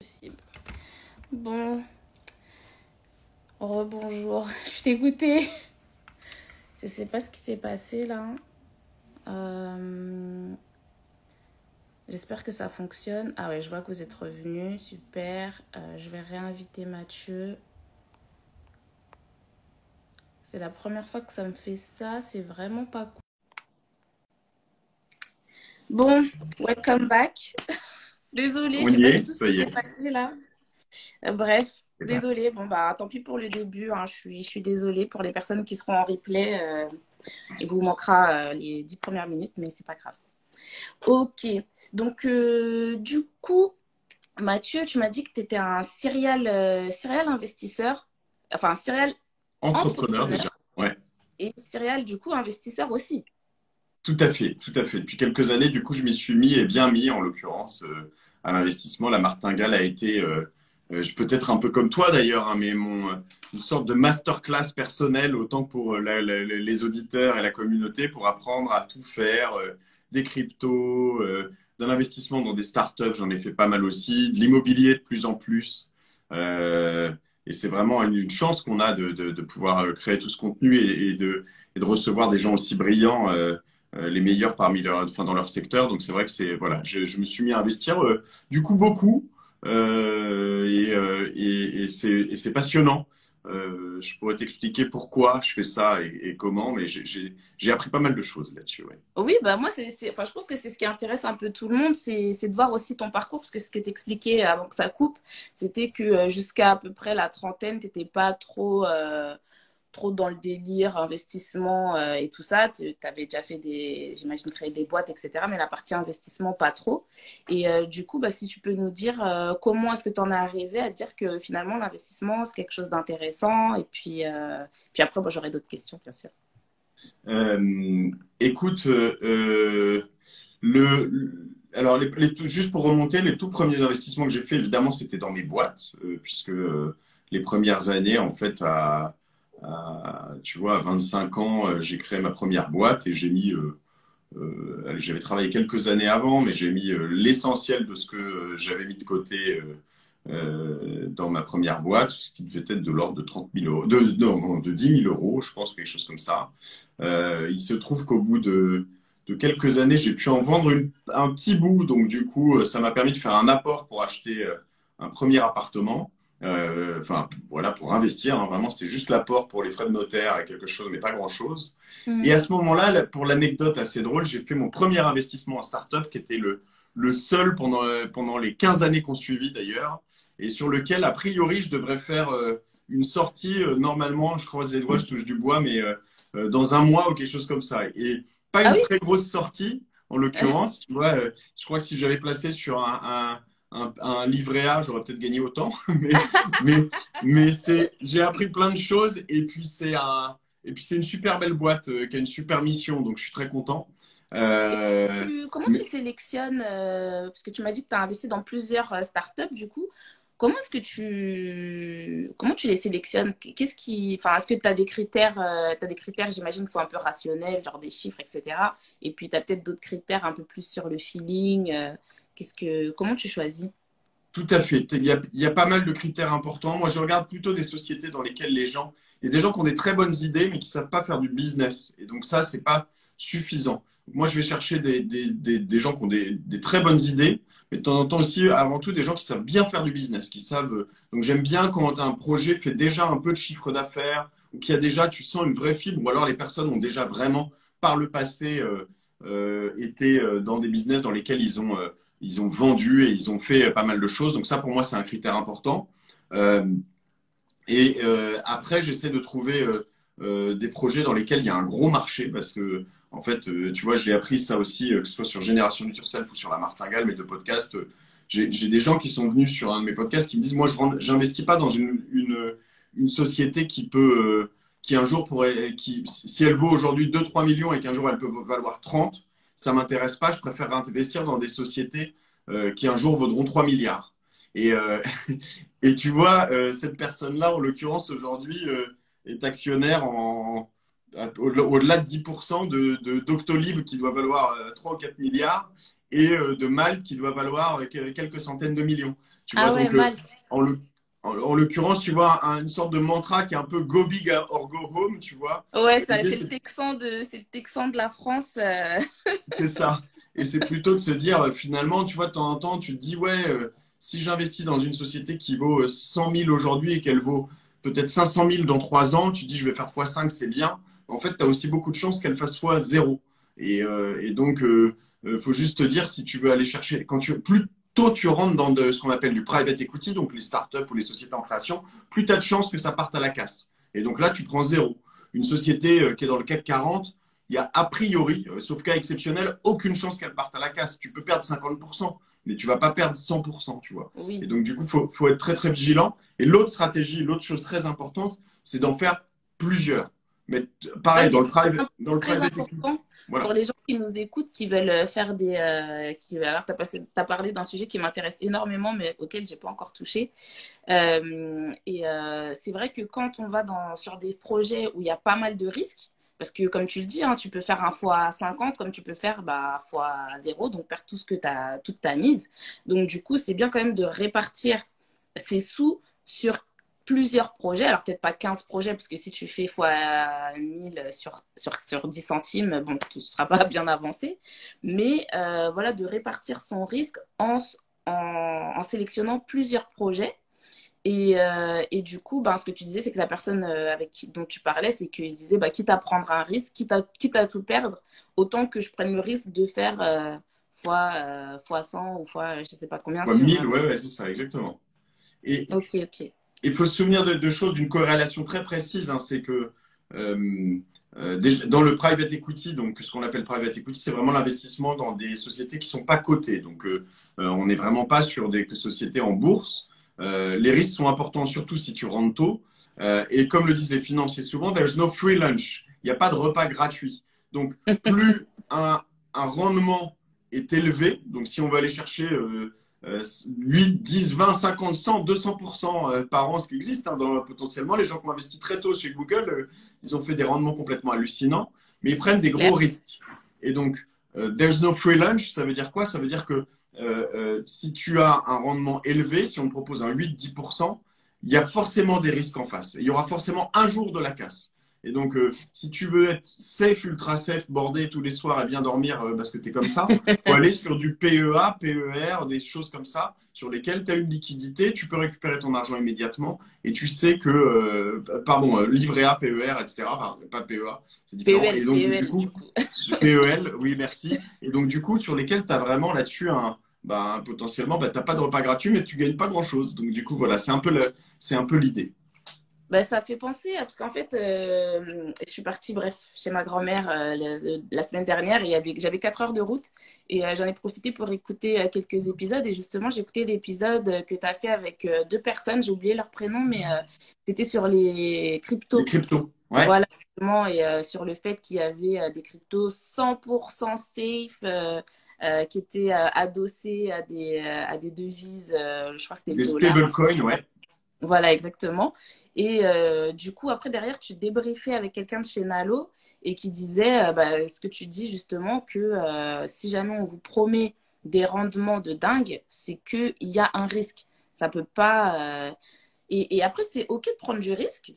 Possible. Bon, rebonjour. Je suis dégoûtée. Je sais pas ce qui s'est passé là. Euh, J'espère que ça fonctionne. Ah ouais, je vois que vous êtes revenus. Super. Je vais réinviter Mathieu. C'est la première fois que ça me fait ça. C'est vraiment pas cool. Bon, welcome back. Désolée, On je sais y pas du est, tout ce ça qui y s'est est. passé là. Bref, Eh ben, désolée. Bon bah tant pis pour le début, hein. Je suis désolée pour les personnes qui seront en replay. Il vous manquera les 10 premières minutes, mais c'est pas grave. Ok. Donc, du coup, Mathieu, tu m'as dit que tu étais un serial investisseur, enfin, un serial entrepreneur déjà. entrepreneur Ouais, et serial, du coup, investisseur aussi. tout à fait, tout à fait. Depuis quelques années, du coup, je m'y suis mis et bien mis, en l'occurrence, à l'investissement. La martingale a été, je peux être un peu comme toi d'ailleurs, hein, mais une sorte de masterclass personnelle, autant pour les auditeurs et la communauté, pour apprendre à tout faire, des cryptos, de l'investissement dans des startups, j'en ai fait pas mal aussi, de l'immobilier de plus en plus. Euh, et c'est vraiment une chance qu'on a de pouvoir créer tout ce contenu et de recevoir des gens aussi brillants. Les meilleurs parmi enfin, dans leur secteur. Donc c'est vrai que c'est voilà, je me suis mis à investir du coup beaucoup et c'est passionnant. Je pourrais t'expliquer pourquoi je fais ça et comment, mais j'ai appris pas mal de choses là-dessus. Ouais. Oui, bah moi, enfin, je pense que c'est ce qui intéresse un peu tout le monde, c'est de voir aussi ton parcours, parce que ce que t'expliquais avant que ça coupe, c'était que jusqu'à à peu près la trentaine, t'étais pas trop dans le délire investissement et tout ça. Tu avais déjà fait j'imagine, créé des boîtes, etc. Mais la partie investissement, pas trop. Et du coup, bah, si tu peux nous dire comment est-ce que tu en es arrivé à dire que finalement, l'investissement, c'est quelque chose d'intéressant. Et puis après, moi, j'aurai d'autres questions, bien sûr. Écoute, alors juste pour remonter, les tout premiers investissements que j'ai fait, évidemment, c'était dans mes boîtes, puisque les premières années, en fait, tu vois, à 25 ans, j'ai créé ma première boîte et j'ai mis, allez, j'avais travaillé quelques années avant, mais j'ai mis l'essentiel de ce que j'avais mis de côté dans ma première boîte, ce qui devait être de l'ordre de 30 000 euros, non, non, de 10 000 euros, je pense, quelque chose comme ça. Il se trouve qu'au bout de quelques années, j'ai pu en vendre un petit bout. Donc, du coup, ça m'a permis de faire un apport pour acheter un premier appartement. Enfin, voilà, pour investir. Hein, vraiment, c'était juste l'apport pour les frais de notaire et quelque chose, mais pas grand-chose. Et Mhm. à ce moment-là, pour l'anecdote assez drôle, j'ai fait mon premier investissement en start-up qui était le seul pendant les 15 années qu'on suivit d'ailleurs, et sur lequel, a priori, je devrais faire une sortie, normalement, je croise les doigts, je touche du bois, mais dans un mois ou quelque chose comme ça. Et pas Ah une oui? très grosse sortie, en l'occurrence. Tu vois, je crois que si j'avais placé sur un livret A, j'aurais peut-être gagné autant. Mais, j'ai appris plein de choses et puis c'est une super belle boîte qui a une super mission, donc je suis très content. Euh, Comment mais tu sélectionnes, parce que tu m'as dit que tu as investi dans plusieurs startups, du coup, comment tu les sélectionnes? Enfin, est-ce que tu as des critères, j'imagine, qui sont un peu rationnels, genre des chiffres, etc. Et puis, tu as peut-être d'autres critères un peu plus sur le feeling. Comment tu choisis? Tout à fait. Il y a pas mal de critères importants. Moi, je regarde plutôt des sociétés dans lesquelles il y a des gens qui ont des très bonnes idées, mais qui savent pas faire du business. Et donc ça, c'est pas suffisant. Moi, je vais chercher des gens qui ont des très bonnes idées, mais de temps en temps aussi, avant tout, des gens qui savent bien faire du business, qui savent. Donc j'aime bien quand un projet fait déjà un peu de chiffre d'affaires, ou qui a déjà, tu sens une vraie fibre, ou alors les personnes ont déjà vraiment, par le passé, été dans des business dans lesquels ils ont vendu et ils ont fait pas mal de choses. Donc ça, pour moi, c'est un critère important. Euh, Après, j'essaie de trouver des projets dans lesquels il y a un gros marché parce que, en fait, tu vois, je l'ai appris ça aussi, que ce soit sur Génération Future Self ou sur La Martingale, mes deux podcasts. J'ai des gens qui sont venus sur un de mes podcasts qui me disent, moi, j'investis pas dans une société qui un jour pourrait, si elle vaut aujourd'hui 2 3 millions et qu'un jour elle peut valoir 30, ça m'intéresse pas. Je préfère investir dans des sociétés qui un jour vaudront 3 milliards. Et, et tu vois, cette personne-là, en l'occurrence, aujourd'hui, est actionnaire au-delà de 10% Doctolib qui doit valoir 3 ou 4 milliards. et de Malte qui doit valoir quelques centaines de millions. Tu vois, Ah ouais, donc Malte. en, le- en l'occurrence, tu vois, une sorte de mantra qui est un peu go big or go home, tu vois. Ouais, L'idée, c'est le Texan de la France. c'est ça. Et c'est plutôt de se dire, finalement, tu vois, de temps en temps, tu te dis, ouais, si j'investis dans une société qui vaut 100 000 aujourd'hui et qu'elle vaut peut-être 500 000 dans 3 ans, tu te dis, je vais faire x5, c'est bien. En fait, tu as aussi beaucoup de chances qu'elle fasse x0. Et donc, faut juste te dire, si tu veux aller chercher, plus tôt tu rentres dans ce qu'on appelle du private equity, donc les startups ou les sociétés en création, plus tu as de chances que ça parte à la casse. Et donc là, tu prends zéro. Une société qui est dans le CAC 40, il y a a priori, sauf cas exceptionnel, aucune chance qu'elle parte à la casse. Tu peux perdre 50%, mais tu vas pas perdre 100%, tu vois. Et Oui. donc, du coup, faut être très, très vigilant. Et l'autre stratégie, l'autre chose très importante, c'est d'en faire plusieurs. Mais Ça, pareil, c'est dans le très private equity, important voilà. pour les gens qui nous écoutent, qui veulent faire des. Alors, t'as parlé d'un sujet qui m'intéresse énormément, mais auquel j'ai pas encore touché. C'est vrai que quand on va sur des projets où il y a pas mal de risques, parce que comme tu le dis, hein, tu peux faire un fois 50 comme tu peux faire fois 0, donc perdre toute ta mise. Donc du coup, c'est bien quand même de répartir ces sous sur plusieurs projets. Alors peut-être pas 15 projets, parce que si tu fais fois 1000 sur 10 centimes, bon, tu ne seras pas bien avancé. Mais voilà, de répartir son risque en sélectionnant plusieurs projets. Et du coup, ce que tu disais, c'est que la personne dont tu parlais, c'est qu'ils se disaient, quitte à prendre un risque, quitte à tout perdre, autant que je prenne le risque de faire fois 100 ou fois je ne sais pas combien Quoi, sur... 1000, ouais, ouais, c'est ça, exactement. Et Ok, ok. il faut se souvenir de choses, d'une corrélation très précise. Hein, c'est que dans le private equity, donc ce qu'on appelle private equity, c'est vraiment l'investissement dans des sociétés qui ne sont pas cotées. Donc, on n'est vraiment pas sur des sociétés en bourse. Les risques sont importants, surtout si tu rentres tôt. Et comme le disent les financiers souvent, there's no free lunch. Il n'y a pas de repas gratuit. Donc, plus un rendement est élevé, donc si on veut aller chercher 8, 10, 20, 50, 100, 200% par an, ce qui existe. Hein, potentiellement, les gens qui ont investi très tôt chez Google, ils ont fait des rendements complètement hallucinants, mais ils prennent des gros Claire. risques. Et donc, there's no free lunch, ça veut dire quoi? Ça veut dire que si tu as un rendement élevé, si on te propose un 8-10%, il y a forcément des risques en face. Et il y aura forcément un jour de la casse. Et donc, si tu veux être safe, ultra safe, bordé tous les soirs et bien dormir parce que tu es comme ça, faut aller sur du PEA, PER, des choses comme ça, sur lesquelles tu as une liquidité, tu peux récupérer ton argent immédiatement et tu sais que, livret A, PER, etc., pas PEA, c'est différent. Et donc, du PEL, coup, du coup. PEL, oui, merci. Et donc, du coup, sur lesquels tu as vraiment là-dessus potentiellement, tu n'as pas de repas gratuit, mais tu gagnes pas grand-chose. Donc, du coup, voilà, c'est un peu l'idée. Ça fait penser, parce qu'en fait, je suis partie, bref, chez ma grand-mère la semaine dernière et j'avais 4 heures de route et j'en ai profité pour écouter quelques épisodes. Et justement, j'ai écouté l'épisode que tu as fait avec deux personnes, j'ai oublié leur prénom, mais c'était sur les Les cryptos. cryptos, ouais. Voilà, justement, et sur le fait qu'il y avait des cryptos 100% safe. Qui étaient adossés à des devises, je crois que c'était le Les dollar. stablecoins, ouais. Voilà, exactement. Et du coup, après, derrière, tu débriefais avec quelqu'un de chez Nalo et qui disait ce que tu dis justement, que si jamais on vous promet des rendements de dingue, c'est qu'il y a un risque. Ça peut pas. Et après, c'est OK de prendre du risque.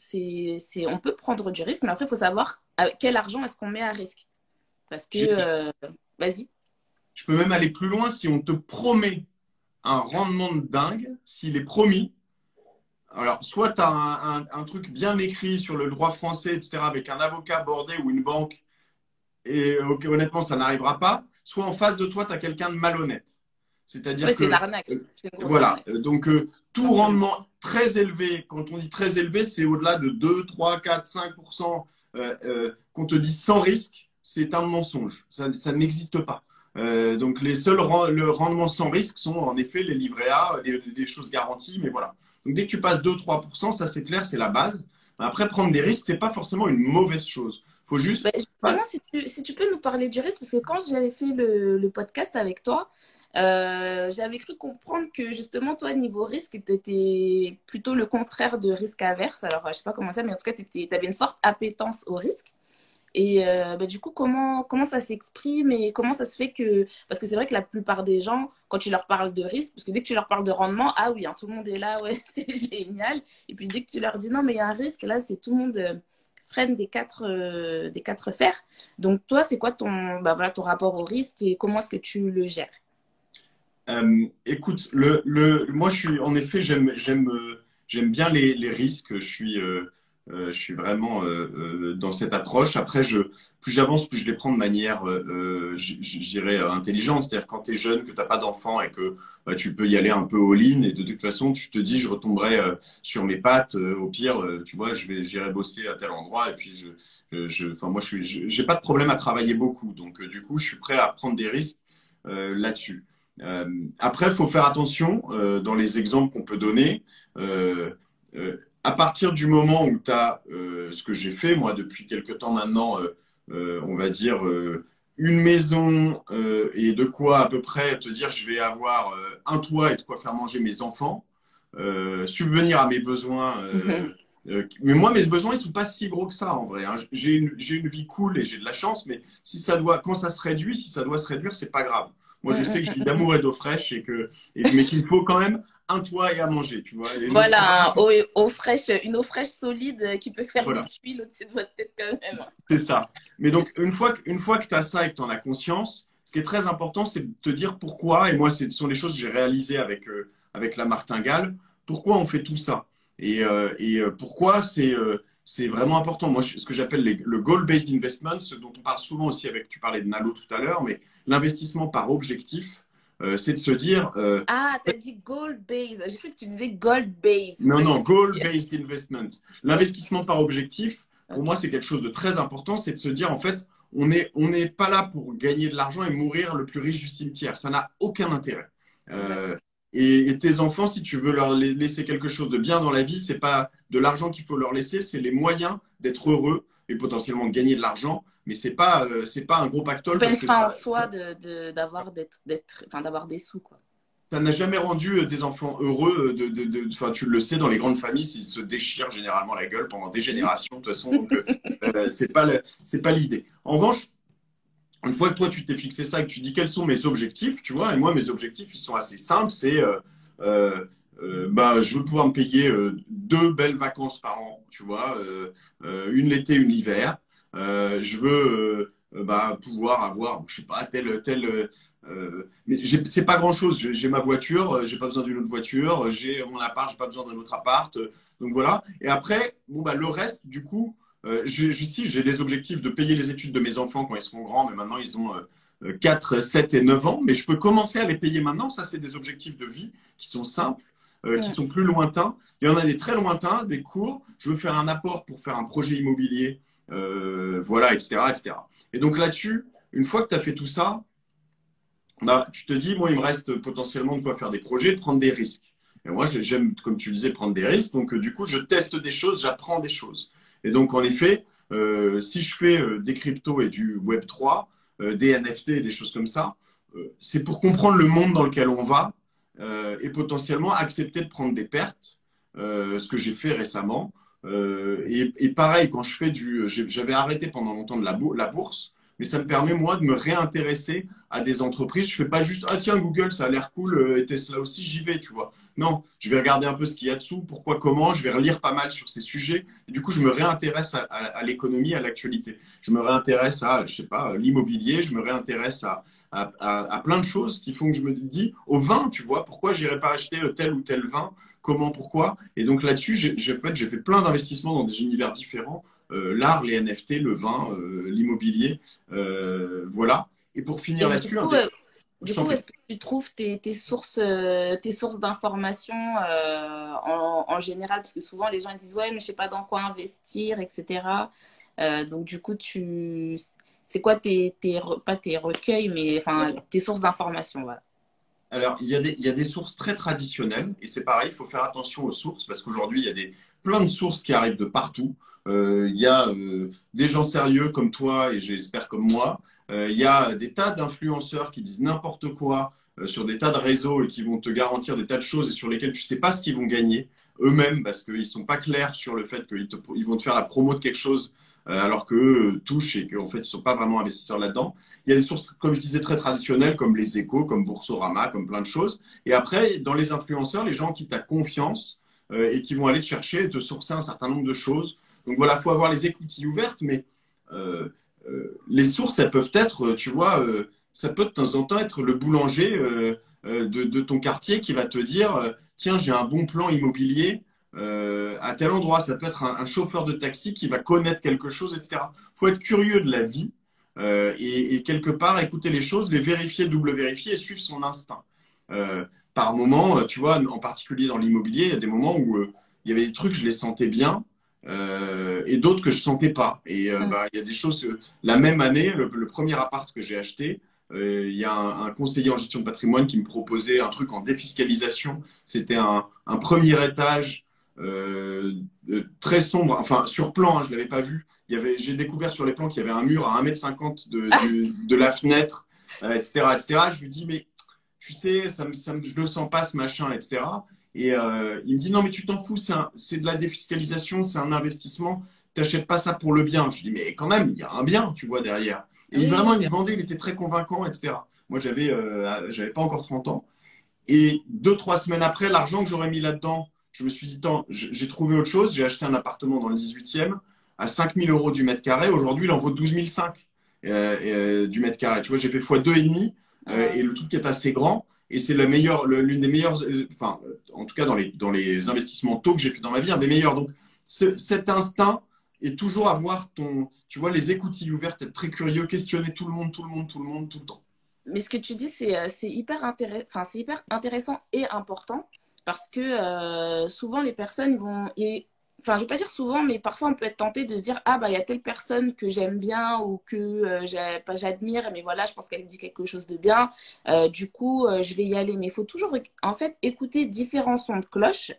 On peut prendre du risque, mais après, il faut savoir quel argent est-ce qu'on met à risque. Parce que. Je Vas-y. peux même aller plus loin si on te promet un rendement de dingue, s'il est promis. Alors, soit tu as un truc bien écrit sur le droit français, etc., avec un avocat bordé ou une banque, et honnêtement, ça n'arrivera pas. Soit en face de toi, tu as quelqu'un de malhonnête. C'est-à-dire Oui, c'est une que, arnaque. C'est une grosse voilà, arnaque. donc tout Simplement. rendement très élevé, quand on dit très élevé, c'est au-delà de 2, 3, 4, 5%, qu'on te dit sans risque, c'est un mensonge. Ça n'existe pas. Donc les seuls le rendement sans risque sont en effet les livrets A, les choses garanties, mais voilà. Donc dès que tu passes 2-3%, ça c'est clair, c'est la base. Après, prendre des risques, c'est pas forcément une mauvaise chose. Faut juste Justement, si tu peux nous parler du risque, parce que quand j'avais fait le podcast avec toi, j'avais cru comprendre que justement, toi, niveau risque, tu étais plutôt le contraire de risque averse. Alors, je sais pas comment ça, mais en tout cas, tu avais une forte appétence au risque. Et du coup, comment ça s'exprime et comment ça se fait que... Parce que c'est vrai que la plupart des gens, quand tu leur parles de risque, parce que dès que tu leur parles de rendement, ah oui, hein, tout le monde est là, ouais, c'est génial. Et puis dès que tu leur dis non, mais il y a un risque, là, c'est tout le monde freine des quatre fers. Donc toi, c'est quoi ton rapport au risque et comment est-ce que tu le gères? Écoute, moi, en effet, j'aime bien les risques. Je suis vraiment dans cette approche. Après, plus j'avance, plus je les prends de manière, je dirais, intelligente. C'est-à-dire quand tu es jeune, que tu n'as pas d'enfant et que bah, tu peux y aller un peu all-in et de toute façon, tu te dis, je retomberai sur mes pattes. Au pire, tu vois, j'irai bosser à tel endroit et puis enfin, moi, j'ai pas de problème à travailler beaucoup. Donc, du coup, je suis prêt à prendre des risques là-dessus. Après, il faut faire attention dans les exemples qu'on peut donner. À partir du moment où tu as ce que j'ai fait, moi, depuis quelques temps maintenant, on va dire une maison et de quoi à peu près te dire je vais avoir un toit et de quoi faire manger mes enfants, subvenir à mes besoins. Mais moi, mes besoins, ils sont pas si gros que ça en vrai, hein. J'ai une vie cool et j'ai de la chance, mais quand ça se réduit, si ça doit se réduire, c'est pas grave. Moi, je sais que je vis d'amour et d'eau fraîche mais qu'il me faut quand même un toit et à manger, tu vois. Et donc, Voilà, une eau fraîche solide qui peut faire des voilà, tuiles au-dessus de votre tête quand même. c'est ça. Mais donc, une fois que tu as ça et que tu en as conscience, ce qui est très important, c'est de te dire pourquoi. Et moi, ce sont les choses que j'ai réalisées avec la martingale. Pourquoi on fait tout ça? Pourquoi c'est vraiment important. Moi, ce que j'appelle le goal-based investment, ce dont on parle souvent aussi tu parlais de Nalo tout à l'heure, mais l'investissement par objectif, c'est de se dire, Ah, t'as dit gold base. J'ai cru que tu disais gold base. C'est pour non, ça que non, j'ai dit. goal-based investment. Ok, L'investissement par objectif, pour ok. moi, c'est quelque chose de très important, c'est de se dire, en fait, on n'est pas là pour gagner de l'argent et mourir le plus riche du cimetière. Ça n'a aucun intérêt. Exact. Euh, et tes enfants, si tu veux leur laisser quelque chose de bien dans la vie, c'est pas de l'argent qu'il faut leur laisser, c'est les moyens d'être heureux et potentiellement de gagner de l'argent. Mais c'est pas un gros C'est pactole pas une parce que fin en soi d'avoir des sous, quoi. ça n'a jamais rendu des enfants heureux. Enfin, tu le sais, dans les grandes familles, ils se déchirent généralement la gueule pendant des générations, de toute façon. Donc, c'est pas l'idée. En revanche, une fois que toi, tu t'es fixé ça et que tu dis quels sont mes objectifs, tu vois, et moi, mes objectifs, ils sont assez simples. C'est, bah, je veux pouvoir me payer deux belles vacances par an, tu vois, une l'été, une l'hiver. Je veux bah, pouvoir avoir, je sais pas, mais c'est pas grand-chose. J'ai ma voiture, j'ai pas besoin d'une autre voiture. J'ai mon appart, j'ai pas besoin d'un autre appart. Donc voilà. Et après, bon bah le reste, du coup, si j'ai les objectifs de payer les études de mes enfants quand ils seront grands, mais maintenant ils ont 4, 7 et 9 ans. Mais je peux commencer à les payer maintenant. Ça, c'est des objectifs de vie qui sont simples, qui Mm. sont plus lointains. Il y en a des très lointains, des courts. Je veux faire un apport pour faire un projet immobilier, voilà, etc., etc. Et donc là-dessus, une fois que tu as fait tout ça, bah, tu te dis, moi, il me reste potentiellement de quoi faire des projets, de prendre des risques. Et moi, j'aime, comme tu disais, prendre des risques. Donc, du coup, je teste des choses, j'apprends des choses. Et donc, en effet, si je fais des cryptos et du Web3, des NFT et des choses comme ça, c'est pour comprendre le monde dans lequel on va et potentiellement accepter de prendre des pertes, ce que j'ai fait récemment. Et pareil, quand j'avais arrêté pendant longtemps de la bourse, mais ça me permet, moi, de me réintéresser à des entreprises. Je fais pas juste, ah tiens, Google, ça a l'air cool, et Tesla aussi, j'y vais, tu vois. Non, je vais regarder un peu ce qu'il y a dessous, pourquoi, comment, je vais relire pas mal sur ces sujets. Et du coup, je me réintéresse à l'économie, à l'actualité. Je me réintéresse à, je sais pas, l'immobilier, je me réintéresse à plein de choses qui font que je me dis, au vin, tu vois, pourquoi j'irais pas acheter tel ou tel vin, comment, pourquoi. Et donc là-dessus, j'ai fait plein d'investissements dans des univers différents. L'art, les NFT, le vin, l'immobilier, voilà. Et pour finir Et là-dessus, je du t'en coup, prie. est-ce que tu trouves tes sources d'informations en général? Parce que souvent, les gens ils disent, ouais, mais je sais pas dans quoi investir, etc. Donc, du coup, c'est quoi pas tes recueils, mais enfin, tes sources d'informations, voilà. Alors, il y a des sources très traditionnelles, et c'est pareil, il faut faire attention aux sources, parce qu'aujourd'hui, il y a plein de sources qui arrivent de partout. Il y a des gens sérieux comme toi, et j'espère comme moi. Il y a des tas d'influenceurs qui disent n'importe quoi sur des tas de réseaux et qui vont te garantir des tas de choses et sur lesquelles tu ne sais pas ce qu'ils vont gagner eux-mêmes, parce qu'ils ne sont pas clairs sur le fait ils vont te faire la promo de quelque chose alors qu'eux touchent et qu'en fait, ils ne sont pas vraiment investisseurs là-dedans. Il y a des sources, comme je disais, très traditionnelles, comme les Échos, comme Boursorama, comme plein de choses. Et après, dans les influenceurs, les gens qui t'ont confiance et qui vont aller te chercher et te sourcer un certain nombre de choses. Donc voilà, il faut avoir les écoutilles ouvertes, mais les sources, elles peuvent être, tu vois, ça peut de temps en temps être le boulanger de ton quartier qui va te dire, tiens, j'ai un bon plan immobilier à tel endroit. Ça peut être un chauffeur de taxi qui va connaître quelque chose, etc. Il faut être curieux de la vie et quelque part écouter les choses, les vérifier, double vérifier et suivre son instinct. Par moment, tu vois, en particulier dans l'immobilier, il y a des moments où il y avait des trucs, je les sentais bien. Et d'autres que je sentais pas. Et Mm. bah, il y a des choses. La même année, le premier appart que j'ai acheté, il y a un conseiller en gestion de patrimoine qui me proposait un truc en défiscalisation. C'était un premier étage très sombre, enfin sur plan, hein, je l'avais pas vu. J'ai découvert sur les plans qu'il y avait un mur à 1,50 m de la fenêtre, etc., etc. Je lui dis, mais tu sais, je ne le sens pas ce machin, etc. Et il me dit, non, mais tu t'en fous, c'est de la défiscalisation, c'est un investissement, t'achètes pas ça pour le bien. Je dis, mais quand même, il y a un bien, tu vois, derrière. Et Oui, vraiment, oui, il me bien. vendait, il était très convaincant, etc. Moi, j'avais pas encore 30 ans. Et 2, 3 semaines après, l'argent que j'aurais mis là-dedans, je me suis dit, tant, j'ai trouvé autre chose. J'ai acheté un appartement dans le 18e à 5 000 € du mètre carré. Aujourd'hui, il en vaut 12 500 du mètre carré. Tu vois, j'ai fait fois deux et demi. Et Mm. le truc est assez grand. Et c'est l'une des meilleures, enfin, en tout cas dans les investissements tôt que j'ai fait dans ma vie, un des meilleurs. Donc, cet instinct est toujours avoir tu vois, les écoutilles ouvertes, être très curieux, questionner tout le monde, tout le monde, tout le monde, tout le temps. Mais ce que tu dis, c'est hyper enfin, c'est hyper intéressant et important parce que souvent les personnes vont, enfin, je vais pas dire souvent, mais parfois on peut être tenté de se dire, ah bah il y a telle personne que j'aime bien ou que pas j'admire, mais voilà, je pense qu'elle dit quelque chose de bien. Du coup, je vais y aller. Mais il faut toujours en fait écouter différents sons de cloche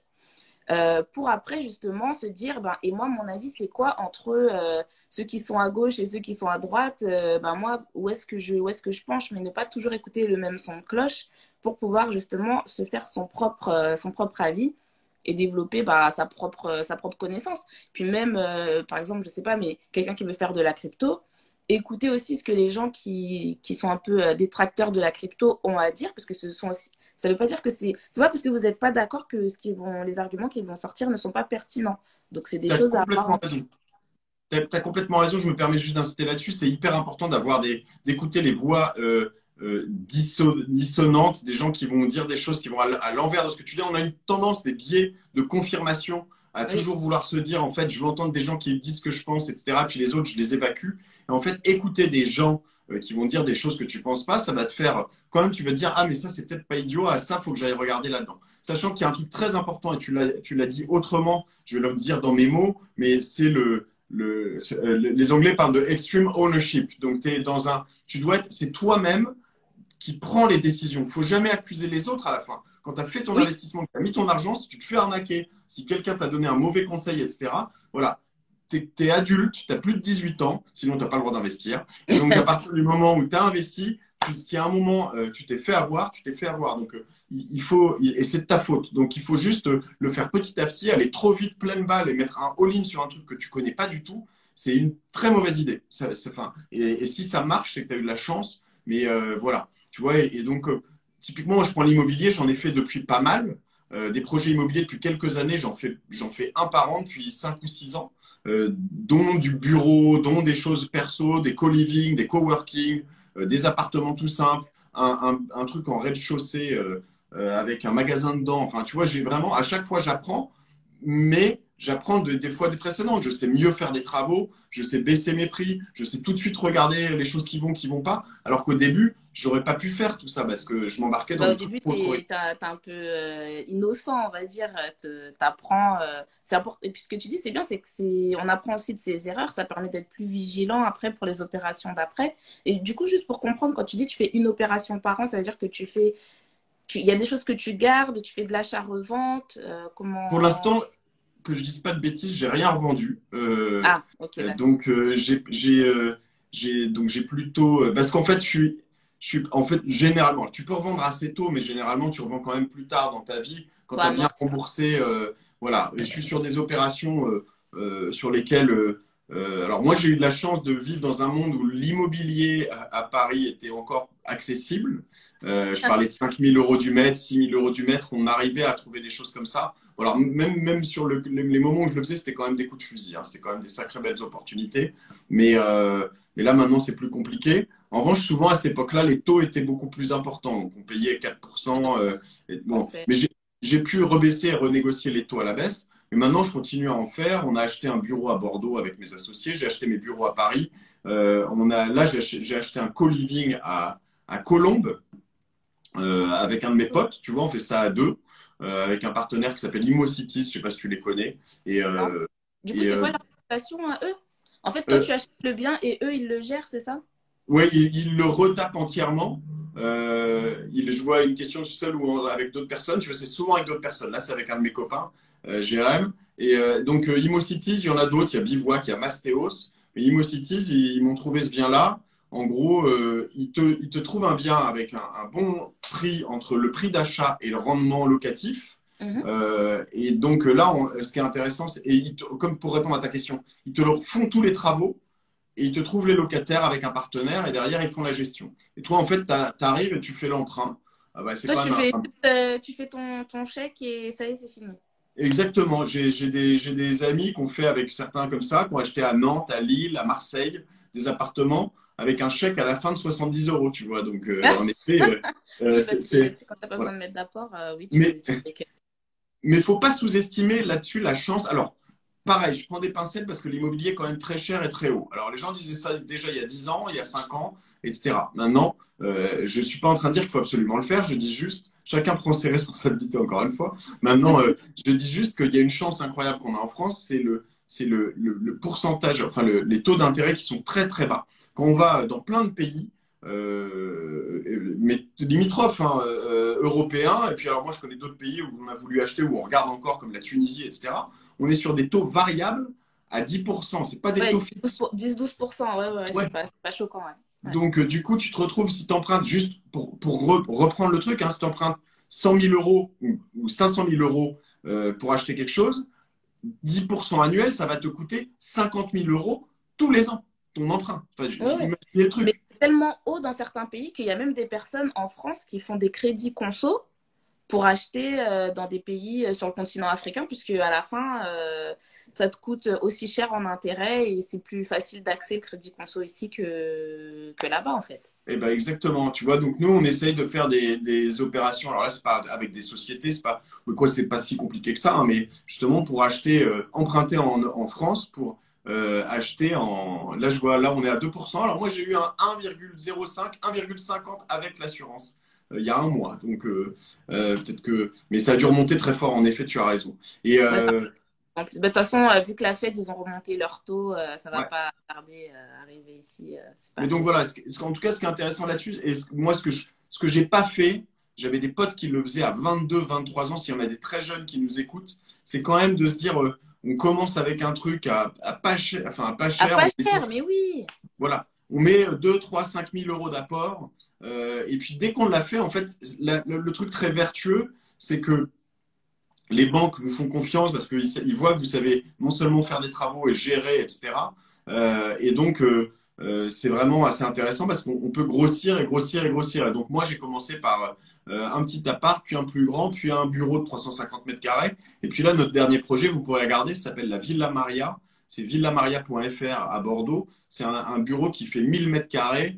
pour après justement se dire, ben, et moi, mon avis, c'est quoi entre ceux qui sont à gauche et ceux qui sont à droite, ben, moi, où est-ce que je penche, mais ne pas toujours écouter le même son de cloche pour pouvoir justement se faire son propre avis et développer bah, sa propre connaissance. Puis même, par exemple, je sais pas, mais quelqu'un qui veut faire de la crypto, écouter aussi ce que les gens qui sont un peu détracteurs de la crypto ont à dire, parce que ce sont aussi ça ne veut pas dire que c'est pas parce que vous n'êtes pas d'accord que les arguments qui vont sortir ne sont pas pertinents. Donc, c'est des Tu as choses à avoir complètement en tête. raison. Tu as complètement raison, je me permets juste d'insister là-dessus. C'est hyper important d'écouter les voix dissonantes, des gens qui vont dire des choses qui vont à l'envers de ce que tu dis. On a une tendance, des biais de confirmation, à Oui, toujours vouloir se dire, en fait, je veux entendre des gens qui me disent ce que je pense, etc. Puis les autres, je les évacue. Et en fait, écouter des gens qui vont dire des choses que tu penses pas, ça va te faire, quand même, tu vas te dire, ah, mais ça, c'est peut-être pas idiot, ah, ça, faut que j'aille regarder là-dedans. Sachant qu'il y a un truc très important, et tu l'as dit autrement, je vais le dire dans mes mots, mais c'est les Anglais parlent de extreme ownership. Donc, c'est toi-même qui prends les décisions. Il ne faut jamais accuser les autres à la fin. Quand tu as fait ton oui, investissement, tu as mis ton argent, si tu te fais arnaquer, si quelqu'un t'a donné un mauvais conseil, etc., voilà, tu es adulte, tu n'as plus de 18 ans, sinon tu n'as pas le droit d'investir. Et donc, à partir du moment où tu as investi, si à un moment tu t'es fait avoir, tu t'es fait avoir. Donc, il faut, et c'est de ta faute. Donc, il faut juste le faire petit à petit, aller trop vite, pleine balle et mettre un all-in sur un truc que tu connais pas du tout. C'est une très mauvaise idée. Et si ça marche, c'est que tu as eu de la chance. Mais voilà. Tu vois, et donc, typiquement, moi, je prends l'immobilier, j'en ai fait depuis pas mal. Des projets immobiliers depuis quelques années, j'en fais un par an depuis 5 ou 6 ans, dont du bureau, dont des choses perso, des co-living, des coworking, des appartements tout simples, un truc en rez-de-chaussée avec un magasin dedans. Enfin, tu vois, j'ai vraiment, à chaque fois, j'apprends, mais j'apprends des fois des précédentes. Je sais mieux faire des travaux, je sais baisser mes prix, je sais tout de suite regarder les choses qui vont pas. Alors qu'au début, j'aurais pas pu faire tout ça parce que je m'embarquais dans bah, au des trucs début, trop risqués. t'es un peu innocent, on va dire. T'apprends. C'est important. Et puis ce que tu dis, c'est bien, c'est que on apprend aussi de ses erreurs. Ça permet d'être plus vigilant après pour les opérations d'après. Et du coup, juste pour comprendre, quand tu dis tu fais une opération par an, ça veut dire que il y a des choses que tu gardes, tu fais de l'achat-revente. Pour Comment. l'instant, que je dise pas de bêtises, j'ai rien revendu. Ah, ok, d'accord. Donc j'ai plutôt parce qu'en fait en fait généralement tu peux revendre assez tôt, mais généralement tu revends quand même plus tard dans ta vie quand Faut tu as bien amortir. remboursé. Voilà. Et je suis sur des opérations sur lesquelles Alors moi, j'ai eu de la chance de vivre dans un monde où l'immobilier à Paris était encore accessible. Je parlais de 5 000 € du mètre, 6 000 € du mètre. On arrivait à trouver des choses comme ça. Alors même sur les moments où je le faisais, c'était quand même des coups de fusil, hein. C'était quand même des sacrées belles opportunités. Mais là, maintenant, c'est plus compliqué. En revanche, souvent à cette époque-là, les taux étaient beaucoup plus importants. Donc on payait 4%. Bon. Français. Mais j'ai pu rebaisser et renégocier les taux à la baisse. Mais maintenant, je continue à en faire. On a acheté un bureau à Bordeaux avec mes associés. J'ai acheté mes bureaux à Paris. Là, j'ai acheté un co-living à Colombes avec un de mes potes. Tu vois, on fait ça à deux avec un partenaire qui s'appelle ImmoCities. Je ne sais pas si tu les connais. Et, Non. euh, Du coup, et c'est euh, quoi leur relation à eux? En fait, toi, euh, tu achètes le bien et eux, ils le gèrent, c'est ça? ouais, il le retape entièrement. Je vois une question seule ou avec d'autres personnes. Tu vois, c'est souvent avec d'autres personnes. Là, c'est avec un de mes copains, Jérém. Donc, ImmoCities, il y en a d'autres. Il y a Bivouac, il y a Mastéos. Mais ImmoCities, ils m'ont trouvé ce bien-là. En gros, ils te trouvent un bien avec un bon prix entre le prix d'achat et le rendement locatif. Mhm. Et donc là, ce qui est intéressant, comme pour répondre à ta question, ils te font tous les travaux et ils te trouvent les locataires avec un partenaire et derrière, ils font la gestion. Et toi, en fait, tu arrives et tu fais l'emprunt. Ah bah, c'est Toi, quand même tu fais ton chèque et ça y est, c'est fini. Exactement. J'ai des amis qui ont fait avec certains comme ça, qui ont acheté à Nantes, à Lille, à Marseille, des appartements avec un chèque à la fin de 70 €, tu vois. Donc, en effet, Oui, parce que c'est. quand t'as pas besoin Voilà. de mettre d'apport, oui, Mais tu fais que. Mais il ne faut pas sous-estimer là-dessus la chance. Alors, pareil, je prends des pincettes parce que l'immobilier est quand même très cher et très haut. Alors, les gens disaient ça déjà il y a 10 ans, il y a 5 ans, etc. Maintenant, je ne suis pas en train de dire qu'il faut absolument le faire. Je dis juste, chacun prend ses responsabilités, encore une fois. Maintenant, je dis juste qu'il y a une chance incroyable qu'on a en France, c'est le pourcentage, enfin, les taux d'intérêt qui sont très, très bas. Quand on va dans plein de pays, mais limitrophes, hein, européens. Et puis alors moi je connais d'autres pays où on a voulu acheter, où on regarde encore comme la Tunisie, etc. On est sur des taux variables à 10%. C'est pas des Ouais, taux 10-12%, fixes. 10-12%, ouais, ouais, Ouais. c'est pas choquant, ouais. Ouais. Donc du coup tu te retrouves si tu empruntes juste pour reprendre le truc, hein, si tu empruntes 100 000 € ou 500 000 € pour acheter quelque chose, 10% annuel, ça va te coûter 50 000 € tous les ans, ton emprunt. Enfin, Ouais, ouais. imaginez le Mais truc. c'est tellement haut dans certains pays qu'il y a même des personnes en France qui font des crédits conso pour acheter dans des pays sur le continent africain, puisque à la fin, ça te coûte aussi cher en intérêt et c'est plus facile d'accès le crédit conso ici que là-bas, en fait. Eh ben exactement, tu vois. Donc nous, on essaye de faire des opérations. Alors là, c'est pas avec des sociétés, c'est pas si compliqué que ça, hein, mais justement pour acheter, emprunter en France pour acheter en. Là, je vois, là, on est à 2%. Alors moi, j'ai eu un 1,05, 1,50 avec l'assurance il y a un mois. Donc peut-être que, mais ça a dû remonter très fort. En effet, tu as raison. Et Ouais, bah, de toute façon, vu que la Fed, ils ont remonté leur taux, ça va ouais. pas tarder à arriver ici. C'est Mais pas donc trop. voilà, en tout cas, ce qui est intéressant là-dessus, et moi, ce que j'ai pas fait, j'avais des potes qui le faisaient à 22, 23 ans, s'il y en a des très jeunes qui nous écoutent, c'est quand même de se dire, on commence avec un truc à pas cher, enfin à pas Ah, cher, pas on essaie, cher, mais oui. voilà, on met 2, 3, 5 000 € d'apport, et puis dès qu'on l'a fait, en fait, le truc très vertueux, c'est que les banques vous font confiance parce qu'ils voient que vous savez non seulement faire des travaux et gérer, etc. Et donc, c'est vraiment assez intéressant parce qu'on peut grossir et grossir et grossir. Et donc, moi, j'ai commencé par un petit appart, puis un plus grand, puis un bureau de 350 mètres carrés. Et puis là, notre dernier projet, vous pourrez regarder, ça s'appelle la Villa Maria. C'est villamaria.fr à Bordeaux. C'est un bureau qui fait 1000 mètres carrés,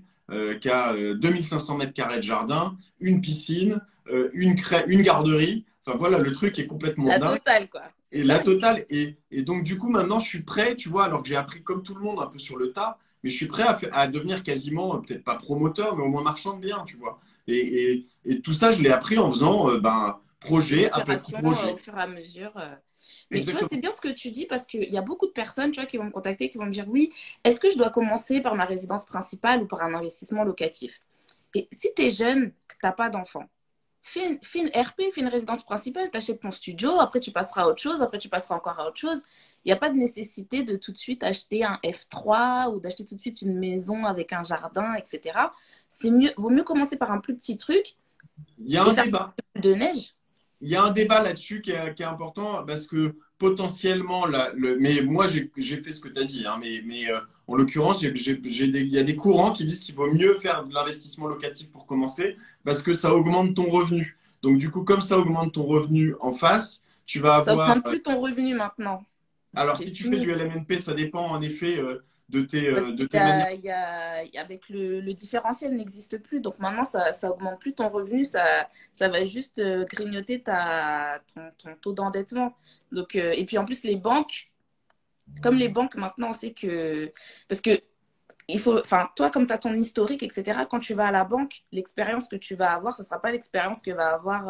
qui a 2500 mètres carrés de jardin, une piscine, une garderie. Enfin voilà, le truc est complètement La dingue. totale, quoi. Et C'est la dingue. totale. Et donc, du coup, maintenant, je suis prêt, tu vois, alors que j'ai appris comme tout le monde un peu sur le tas, mais je suis prêt à devenir quasiment, peut-être pas promoteur, mais au moins marchand de biens, tu vois. Et tout ça, je l'ai appris en faisant Des projet après opérations au projet. fur et à mesure. Mais tu vois, c'est Exactement. bien ce que tu dis parce qu'il y a beaucoup de personnes, tu vois, qui vont me contacter, qui vont me dire, oui, est-ce que je dois commencer par ma résidence principale ou par un investissement locatif? Et si tu es jeune, que tu n'as pas d'enfant, fais une RP, fais une résidence principale, t'achètes ton studio, après tu passeras à autre chose, après tu passeras encore à autre chose. Il n'y a pas de nécessité de tout de suite acheter un F3 ou d'acheter tout de suite une maison avec un jardin, etc. C'est mieux, vaut mieux commencer par un plus petit truc Il y a et un faire débat. de neige. il y a un débat là-dessus qui est important parce que potentiellement, mais moi, j'ai fait ce que tu as dit. Hein, en l'occurrence, il y a des courants qui disent qu'il vaut mieux faire de l'investissement locatif pour commencer parce que ça augmente ton revenu. Donc, du coup, comme ça augmente ton revenu en face, tu vas Ça avoir. augmente plus ton revenu maintenant. Alors, C'est si tu fais fini. du LMNP, ça dépend en effet Parce de qu'il tes manières. avec le différentiel n'existe plus. Donc maintenant, ça augmente plus ton revenu, ça va juste grignoter ton taux d'endettement. Donc, et puis en plus, les banques, comme les banques maintenant, on sait que. Parce que il faut, enfin, toi, comme tu as ton historique, etc., quand tu vas à la banque, l'expérience que tu vas avoir, ce ne sera pas l'expérience que va avoir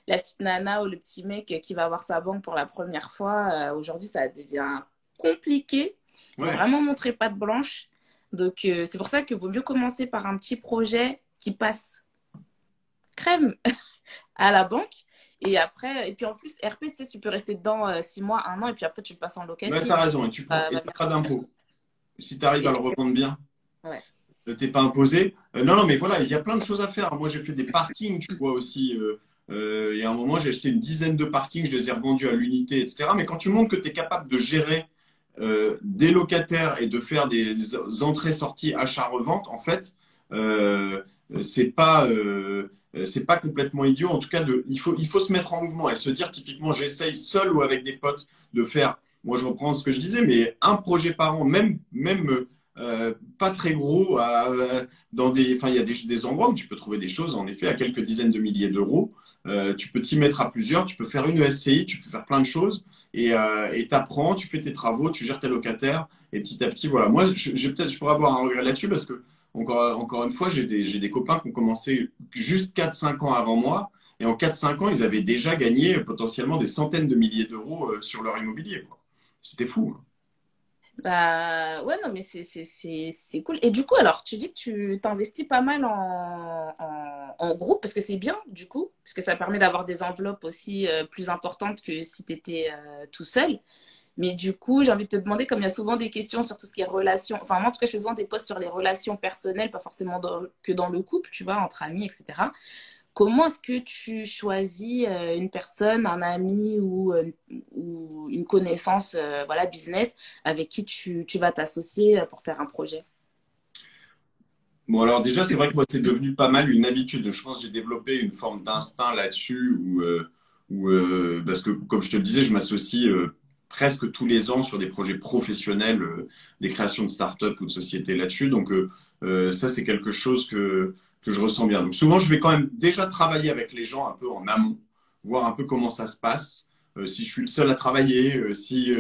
la petite nana ou le petit mec qui va avoir sa banque pour la première fois. Aujourd'hui, ça devient compliqué. Il faut Ouais. vraiment montrer patte blanche. Donc, c'est pour ça qu'il vaut mieux commencer par un petit projet qui passe crème à la banque. Et après, et puis en plus, RP, tu sais, tu peux rester dedans 6 mois, 1 an, et puis après, tu le passes en Ouais, tu as locatif. raison. Et tu prends, et Va t'as venir pas chercher. d'impôt. Si tu arrives à Et, le revendre bien. ouais. T'es pas imposé. Non, non, mais voilà, il y a plein de choses à faire. Moi, j'ai fait des parkings, tu vois aussi. Et à un moment, j'ai acheté une dizaine de parkings, je les ai revendus à l'unité, etc. Mais quand tu montres que tu es capable de gérer des locataires et de faire des entrées-sorties, achats-reventes, en fait, euh, c'est pas, c'est pas complètement idiot. En tout cas, il faut se mettre en mouvement et se dire, typiquement, j'essaye seul ou avec des potes de faire, moi je reprends ce que je disais, mais un projet par an, même pas très gros, enfin, il y a des endroits où tu peux trouver des choses, en effet, à quelques dizaines de milliers d'euros. Tu peux t'y mettre à plusieurs, tu peux faire une SCI, tu peux faire plein de choses et t'apprends, tu fais tes travaux, tu gères tes locataires et petit à petit, voilà. Moi, je pourrais avoir un regret là-dessus parce que, encore une fois, j'ai des copains qui ont commencé juste 4 5 ans avant moi et en 4 5 ans, ils avaient déjà gagné potentiellement des centaines de milliers d'euros sur leur immobilier, quoi. C'était fou. Bah ouais, non, mais c'est cool. Et du coup, alors, tu dis que tu t'investis pas mal en groupe, parce que c'est bien, du coup, parce que ça permet d'avoir des enveloppes aussi plus importantes que si tu étais tout seul. Mais du coup, j'ai envie de te demander, comme il y a souvent des questions sur tout ce qui est relations, enfin, moi, en tout cas, je fais souvent des posts sur les relations personnelles, pas forcément que dans le couple, tu vois, entre amis, etc. Comment est-ce que tu choisis une personne, un ami ou une connaissance voilà, business avec qui tu vas t'associer pour faire un projet? Bon, alors déjà, c'est vrai que moi, c'est devenu pas mal une habitude. Je pense que j'ai développé une forme d'instinct là-dessus parce que, comme je te le disais, je m'associe presque tous les ans sur des projets professionnels, des créations de start-up ou de sociétés là-dessus. Donc, ça, c'est quelque chose que je ressens bien. Donc, souvent, je vais quand même déjà travailler avec les gens un peu en amont, voir un peu comment ça se passe, si je suis le seul à travailler, Ah, si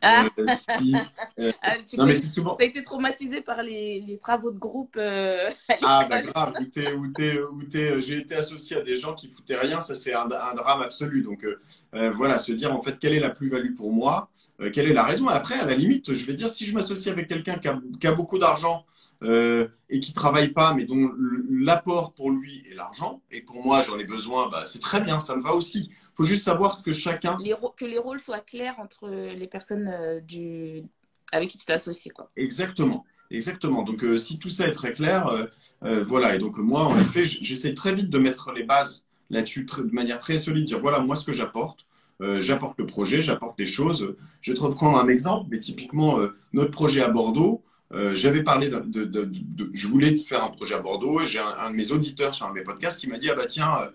ah, non, mais c'est souvent. as été traumatisé par les travaux de groupe à Ah, bah l'école. grave, j'ai été associé à des gens qui foutaient rien, ça c'est un drame absolu. Donc voilà, se dire en fait quelle est la plus-value pour moi, quelle est la raison. Et après, à la limite, je vais dire si je m'associe avec quelqu'un qui a beaucoup d'argent et qui travaille pas, mais dont l'apport pour lui est l'argent, et pour moi j'en ai besoin, bah, c'est très bien, ça me va aussi. Il faut juste savoir ce que chacun. Que les rôles soient clairs entre les personnes avec qui tu t'associes, quoi. Exactement. Exactement. Donc, si tout ça est très clair, voilà. Et donc, moi, en effet, j'essaie très vite de mettre les bases là-dessus de manière très solide, dire voilà, moi, ce que j'apporte. J'apporte le projet, j'apporte les choses. Je vais te reprendre un exemple, mais typiquement, notre projet à Bordeaux, j'avais parlé je voulais faire un projet à Bordeaux et j'ai un de mes auditeurs sur un de mes podcasts qui m'a dit ah bah tiens,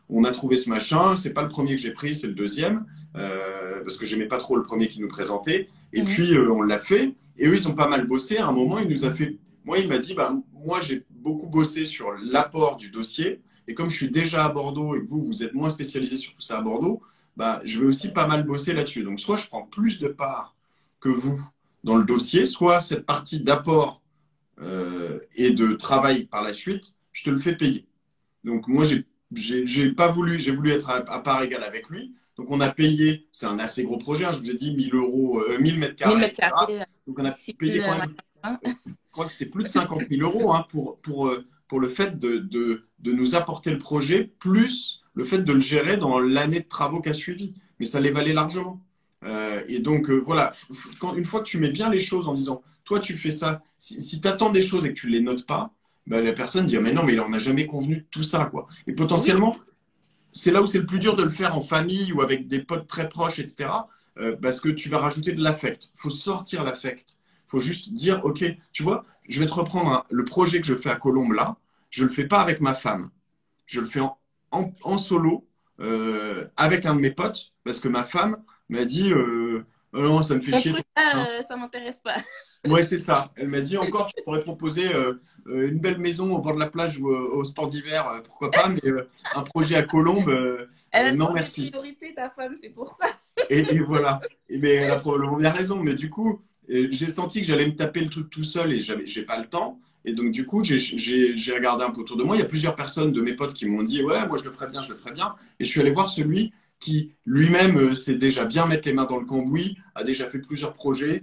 on a trouvé ce machin, c'est pas le premier que j'ai pris, c'est le deuxième, parce que j'aimais pas trop le premier qui nous présentait. Et Mhm. puis, on l'a fait. Et eux, ils ont pas mal bossé. À un moment, il nous a fait. Moi, il m'a dit bah, moi, j'ai beaucoup bossé sur l'apport du dossier. Et comme je suis déjà à Bordeaux et que vous, vous êtes moins spécialisé sur tout ça à Bordeaux, bah, je vais aussi pas mal bosser là-dessus. Donc, soit je prends plus de parts que vous dans le dossier, soit cette partie d'apport et de travail par la suite, je te le fais payer. Donc, moi, j'ai pas voulu, j'ai voulu être à part égale avec lui. Donc, on a payé, c'est un assez gros projet, hein, je vous ai dit 1000 euros, 1000 mètres 1000 carrés, mètres etc. carrés, Donc, on a payé 6000 quand même, machin. je crois que c'était plus de 50 000 euros hein, pour le fait de nous apporter le projet, plus le fait de le gérer dans l'année de travaux qui a suivi. Mais ça les valait largement. Et donc, voilà, une fois que tu mets bien les choses en disant, toi, tu fais ça, si tu attends des choses et que tu ne les notes pas, ben, la personne dit, ah, mais non, mais on n'a jamais convenu de tout ça, quoi. Et Oui, potentiellement, c'est là où c'est le plus dur de le faire en famille ou avec des potes très proches, etc. Parce que tu vas rajouter de l'affect. Il faut sortir l'affect. Il faut juste dire, OK, tu vois, je vais te reprendre le projet que je fais à Colombe là. Je ne le fais pas avec ma femme. Je le fais en solo avec un de mes potes parce que ma femme m'a dit oh non, ça me fait Mon chier. truc, là, ça m'intéresse pas. Ouais, c'est ça. Elle m'a dit encore, tu pourrais proposer une belle maison au bord de la plage ou au sport d'hiver, pourquoi pas, mais un projet à Colombe, Elle a non trop ses merci. priorités, ta femme, c'est pour ça. Et voilà. Mais elle a probablement bien raison. Mais du coup, j'ai senti que j'allais me taper le truc tout seul et j'ai pas le temps. Et donc, du coup, j'ai regardé un peu autour de moi. Il y a plusieurs personnes de mes potes qui m'ont dit, ouais, moi, je le ferais bien, je le ferais bien. Et je suis allé voir celui qui lui-même sait déjà bien mettre les mains dans le cambouis, a déjà fait plusieurs projets,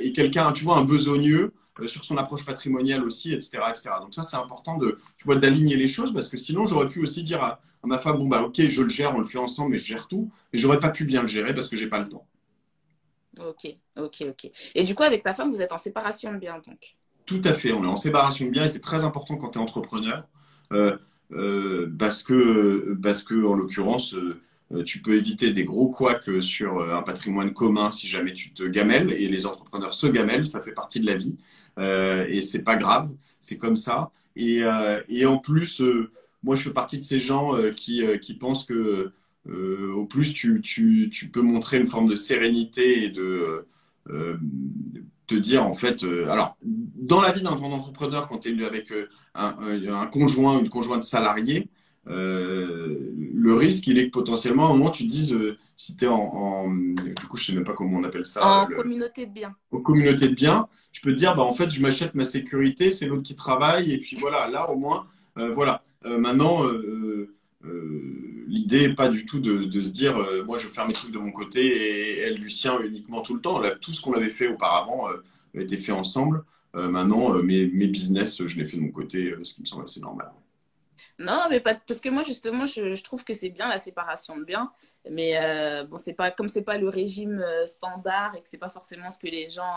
et quelqu'un, tu vois, un besogneux sur son approche patrimoniale aussi, etc., etc. Donc ça, c'est important de, tu vois, d'aligner les choses parce que sinon, j'aurais pu aussi dire à ma femme, bon, bah, ok, je le gère, on le fait ensemble, mais je gère tout. Mais j'aurais pas pu bien le gérer parce que j'ai pas le temps. Ok, ok, ok. Et du coup, avec ta femme, vous êtes en séparation de biens, donc. Tout à fait, on est en séparation de biens et c'est très important quand tu es entrepreneur euh, parce que en l'occurrence, tu peux éviter des gros couacs sur un patrimoine commun si jamais tu te gamelles et les entrepreneurs se gamellent, ça fait partie de la vie et c'est pas grave, c'est comme ça. Et en plus, moi je fais partie de ces gens qui pensent que au plus tu peux montrer une forme de sérénité et de te dire en fait, alors dans la vie d'un grand entrepreneur, quand tu es avec un conjoint ou une conjointe salariée, le risque il est que potentiellement à un moment tu te dises, si tu es du coup je sais même pas comment on appelle ça, En communauté de biens. aux communautés de biens, tu peux te dire bah en fait je m'achète ma sécurité, c'est l'autre qui travaille et puis voilà, là au moins voilà. Maintenant l'idée n'est pas du tout de se dire moi je vais faire mes trucs de mon côté et elle du sien uniquement tout le temps. Là, tout ce qu'on avait fait auparavant a été fait ensemble. Maintenant mes business je les fais de mon côté, ce qui me semble assez normal. Non, mais pas parce que moi justement, je trouve que c'est bien la séparation de biens, mais bon, c'est pas comme c'est pas le régime standard et que c'est pas forcément ce que les gens.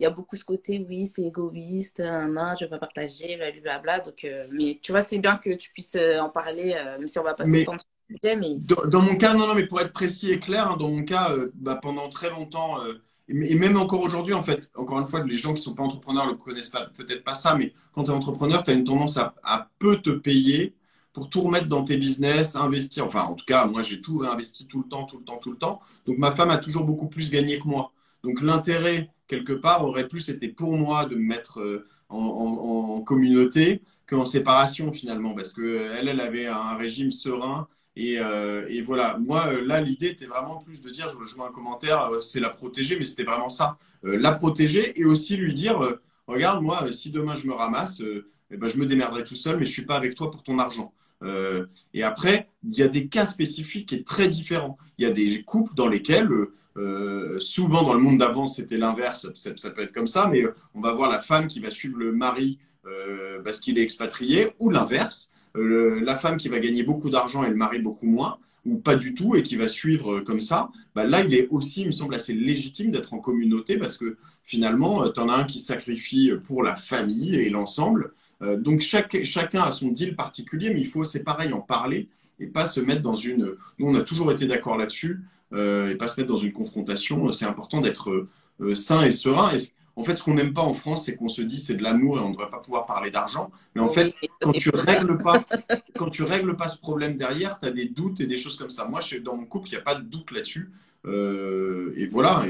Il y a beaucoup ce côté, oui, c'est égoïste, non, je vais pas partager, blablabla. Donc, mais tu vois, c'est bien que tu puisses en parler, même si on va passer Mais autant de sujets, mais dans mon cas, non, non, mais pour être précis et clair, hein, dans mon cas, bah, pendant très longtemps, et même encore aujourd'hui, en fait, encore une fois, les gens qui ne sont pas entrepreneurs ne connaissent pas, peut-être pas ça, mais quand tu es entrepreneur, tu as une tendance à peu te payer pour tout remettre dans tes business, investir. Enfin, en tout cas, moi, j'ai tout réinvesti tout le temps, tout le temps, tout le temps. Donc, ma femme a toujours beaucoup plus gagné que moi. Donc, l'intérêt, quelque part, aurait plus été pour moi de me mettre en communauté qu'en séparation, finalement, parce qu'elle, elle avait un régime serein et voilà, moi, là, l'idée était vraiment plus de dire, je vois un commentaire, c'est la protéger, mais c'était vraiment ça. La protéger et aussi lui dire, regarde, moi, si demain je me ramasse, eh ben, je me démerderai tout seul, mais je ne suis pas avec toi pour ton argent. Et après, il y a des cas spécifiques et très différents. Il y a des couples dans lesquels, souvent dans le monde d'avant, c'était l'inverse, ça peut être comme ça, mais on va voir la femme qui va suivre le mari parce qu'il est expatrié, ou l'inverse la femme qui va gagner beaucoup d'argent et le mari beaucoup moins, ou pas du tout, et qui va suivre comme ça, bah là, il est aussi, il me semble, assez légitime d'être en communauté parce que finalement, tu en as un qui sacrifie pour la famille et l'ensemble. Donc, chacun a son deal particulier, mais il faut, c'est pareil, en parler et pas se mettre dans une. Nous, on a toujours été d'accord là-dessus, et pas se mettre dans une confrontation. C'est important d'être sain et serein. Et en fait, ce qu'on n'aime pas en France, c'est qu'on se dit c'est de l'amour et on ne devrait pas pouvoir parler d'argent. Mais en oui, fait, quand c'est tu faux ça. règles pas, quand tu règles pas ce problème derrière, tu as des doutes et des choses comme ça. Moi, dans mon couple, il n'y a pas de doute là-dessus. Et voilà.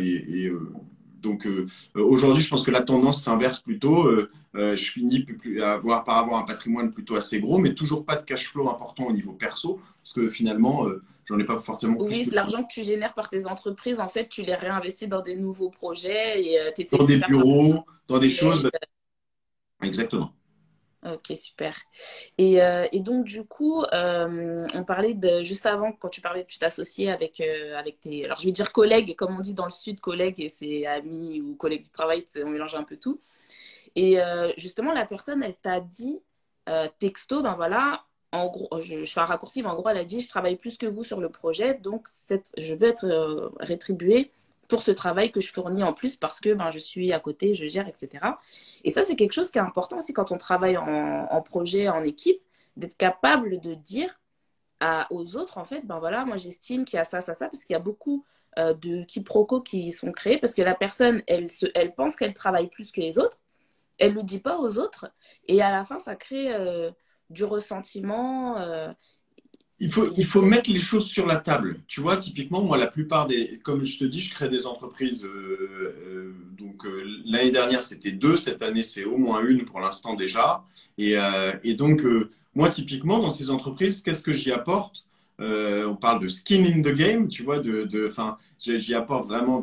Donc aujourd'hui, je pense que la tendance s'inverse plutôt. Je finis par avoir un patrimoine plutôt assez gros, mais toujours pas de cash flow important au niveau perso, parce que finalement, j'en ai pas forcément plus Oui, que c'est l'argent que tu génères par tes entreprises, en fait, tu les réinvestis dans des nouveaux projets et tu essayes dans de des faire un bureaux, dans des business. choses. Exactement. Ok, super. Et donc, du coup, on parlait de, juste avant, quand tu parlais, tu t'associais avec tes, alors je vais dire collègues, comme on dit dans le sud, collègues, et c'est amis ou collègues du travail, on mélange un peu tout. Et justement, la personne, elle t'a dit, texto, ben voilà, en gros, je fais un raccourci, mais en gros, elle a dit, je travaille plus que vous sur le projet, donc je veux être rétribuée pour ce travail que je fournis en plus parce que ben, je suis à côté, je gère, etc. Et ça, c'est quelque chose qui est important aussi quand on travaille en projet, en équipe, d'être capable de dire, aux autres, en fait, ben voilà, moi j'estime qu'il y a ça, parce qu'il y a beaucoup de quiproquos qui sont créés, parce que la personne, elle pense qu'elle travaille plus que les autres, elle le dit pas aux autres, et à la fin, ça crée du ressentiment. Il faut mettre les choses sur la table. Tu vois, typiquement, moi, la plupart des, comme je te dis, je crée des entreprises. Donc, l'année dernière, c'était 2. Cette année, c'est au moins 1 pour l'instant déjà. Et donc, moi, typiquement, dans ces entreprises, qu'est-ce que j'y apporte? On parle de skin in the game, tu vois, enfin, j'y apporte vraiment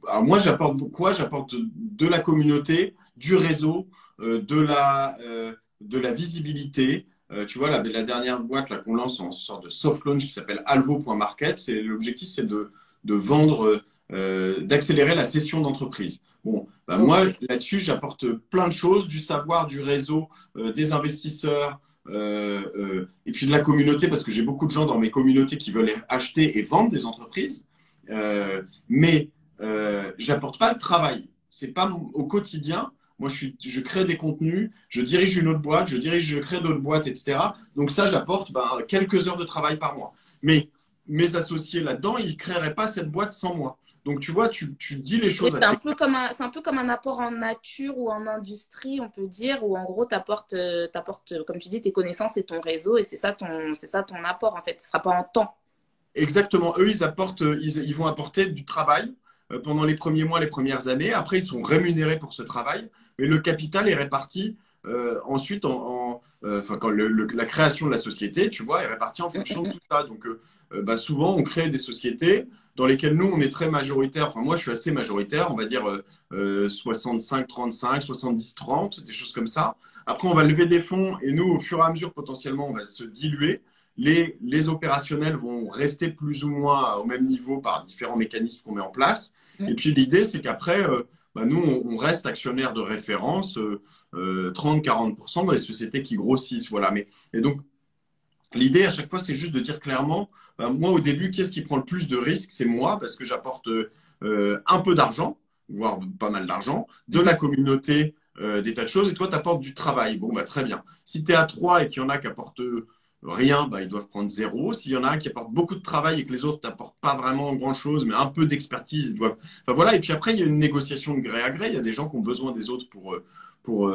alors moi, j'apporte quoi? J'apporte de la communauté, du réseau, de la visibilité. Tu vois, la dernière boîte là, qu'on lance en sorte de soft launch qui s'appelle alvo.market, l'objectif, c'est de vendre, d'accélérer la cession d'entreprise. Bon, bah, moi, Ok. là-dessus, j'apporte plein de choses, du savoir, du réseau, des investisseurs, et puis de la communauté, parce que j'ai beaucoup de gens dans mes communautés qui veulent acheter et vendre des entreprises. Mais j'apporte pas le travail. C'est pas au quotidien. Moi, je crée des contenus, je dirige une autre boîte, je crée d'autres boîtes, etc. Donc ça, j'apporte quelques heures de travail par mois. Mais mes associés là-dedans, ils ne créeraient pas cette boîte sans moi. Donc tu vois, tu dis les Oui, choses assez claires. c'est un peu comme un apport en nature ou en industrie, on peut dire, où en gros, tu apportes, comme tu dis, tes connaissances et ton réseau, et c'est ça ton apport, en fait. Ce ne sera pas en temps. Exactement. Eux, ils vont apporter du travail pendant les premiers mois, les premières années. Après, ils sont rémunérés pour ce travail, mais le capital est réparti ensuite enfin, quand la création de la société, tu vois, est répartie en fonction de tout ça. Donc, souvent, on crée des sociétés dans lesquelles nous, on est très majoritaire. Enfin, moi, je suis assez majoritaire, on va dire 65-35, 70-30, des choses comme ça. Après, on va lever des fonds et nous, au fur et à mesure, potentiellement, on va se diluer. Les opérationnels vont rester plus ou moins au même niveau par différents mécanismes qu'on met en place. Et puis l'idée, c'est qu'après, nous, on reste actionnaire de référence, 30-40% dans les sociétés qui grossissent. Voilà. Et donc, l'idée à chaque fois, c'est juste de dire clairement, moi au début, qui est-ce qui prend le plus de risques? C'est moi, parce que j'apporte un peu d'argent, voire pas mal d'argent, de la communauté, des tas de choses, et toi, tu apportes du travail. Bon, bah, très bien. Si tu es à 3 et qu'il y en a qui apportent rien, bah, ils doivent prendre 0. S'il y en a un qui apporte beaucoup de travail et que les autres n'apportent pas vraiment grand-chose, mais un peu d'expertise, ils doivent. Enfin voilà, et puis après, il y a une négociation de gré à gré. Il y a des gens qui ont besoin des autres pour,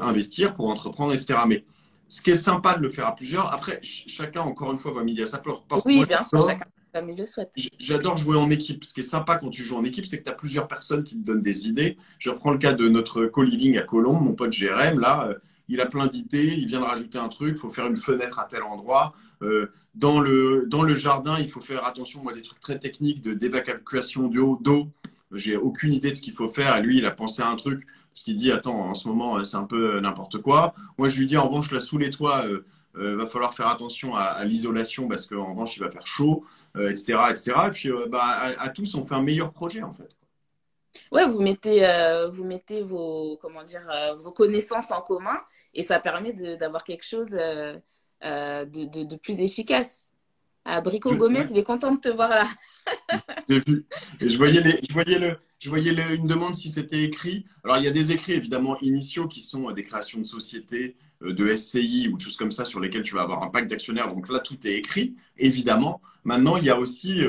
investir, pour entreprendre, etc. Mais ce qui est sympa de le faire à plusieurs, après, chacun, encore une fois, va midi à sa porte. Oui, Moi, bien sûr, chacun comme il le souhaite. j'adore jouer en équipe. Ce qui est sympa quand tu joues en équipe, c'est que tu as plusieurs personnes qui te donnent des idées. Je reprends le cas de notre co-living à Colombes, mon pote Jérém, là, il a plein d'idées, il vient de rajouter un truc, il faut faire une fenêtre à tel endroit. Dans le jardin, il faut faire attention, moi, des trucs très techniques d'évacuation d'eau. J'ai aucune idée de ce qu'il faut faire. Et lui, il a pensé à un truc, parce qu'il dit, attends, en ce moment, c'est un peu n'importe quoi. Moi, je lui dis, en revanche, là, sous les toits, va falloir faire attention à l'isolation, parce qu'en revanche, il va faire chaud, etc., etc. Et puis, à tous, on fait un meilleur projet, en fait. Ouais, vous mettez vos, comment dire, vos connaissances en commun et ça permet d'avoir quelque chose de plus efficace. Ah, Brico Gomez, Ouais. il est content de te voir là. J'ai vu. Et je voyais une demande si c'était écrit. Alors, il y a des écrits évidemment initiaux qui sont des créations de sociétés, de SCI ou de choses comme ça sur lesquelles tu vas avoir un pack d'actionnaires. Donc là, tout est écrit, évidemment. Maintenant, il y a aussi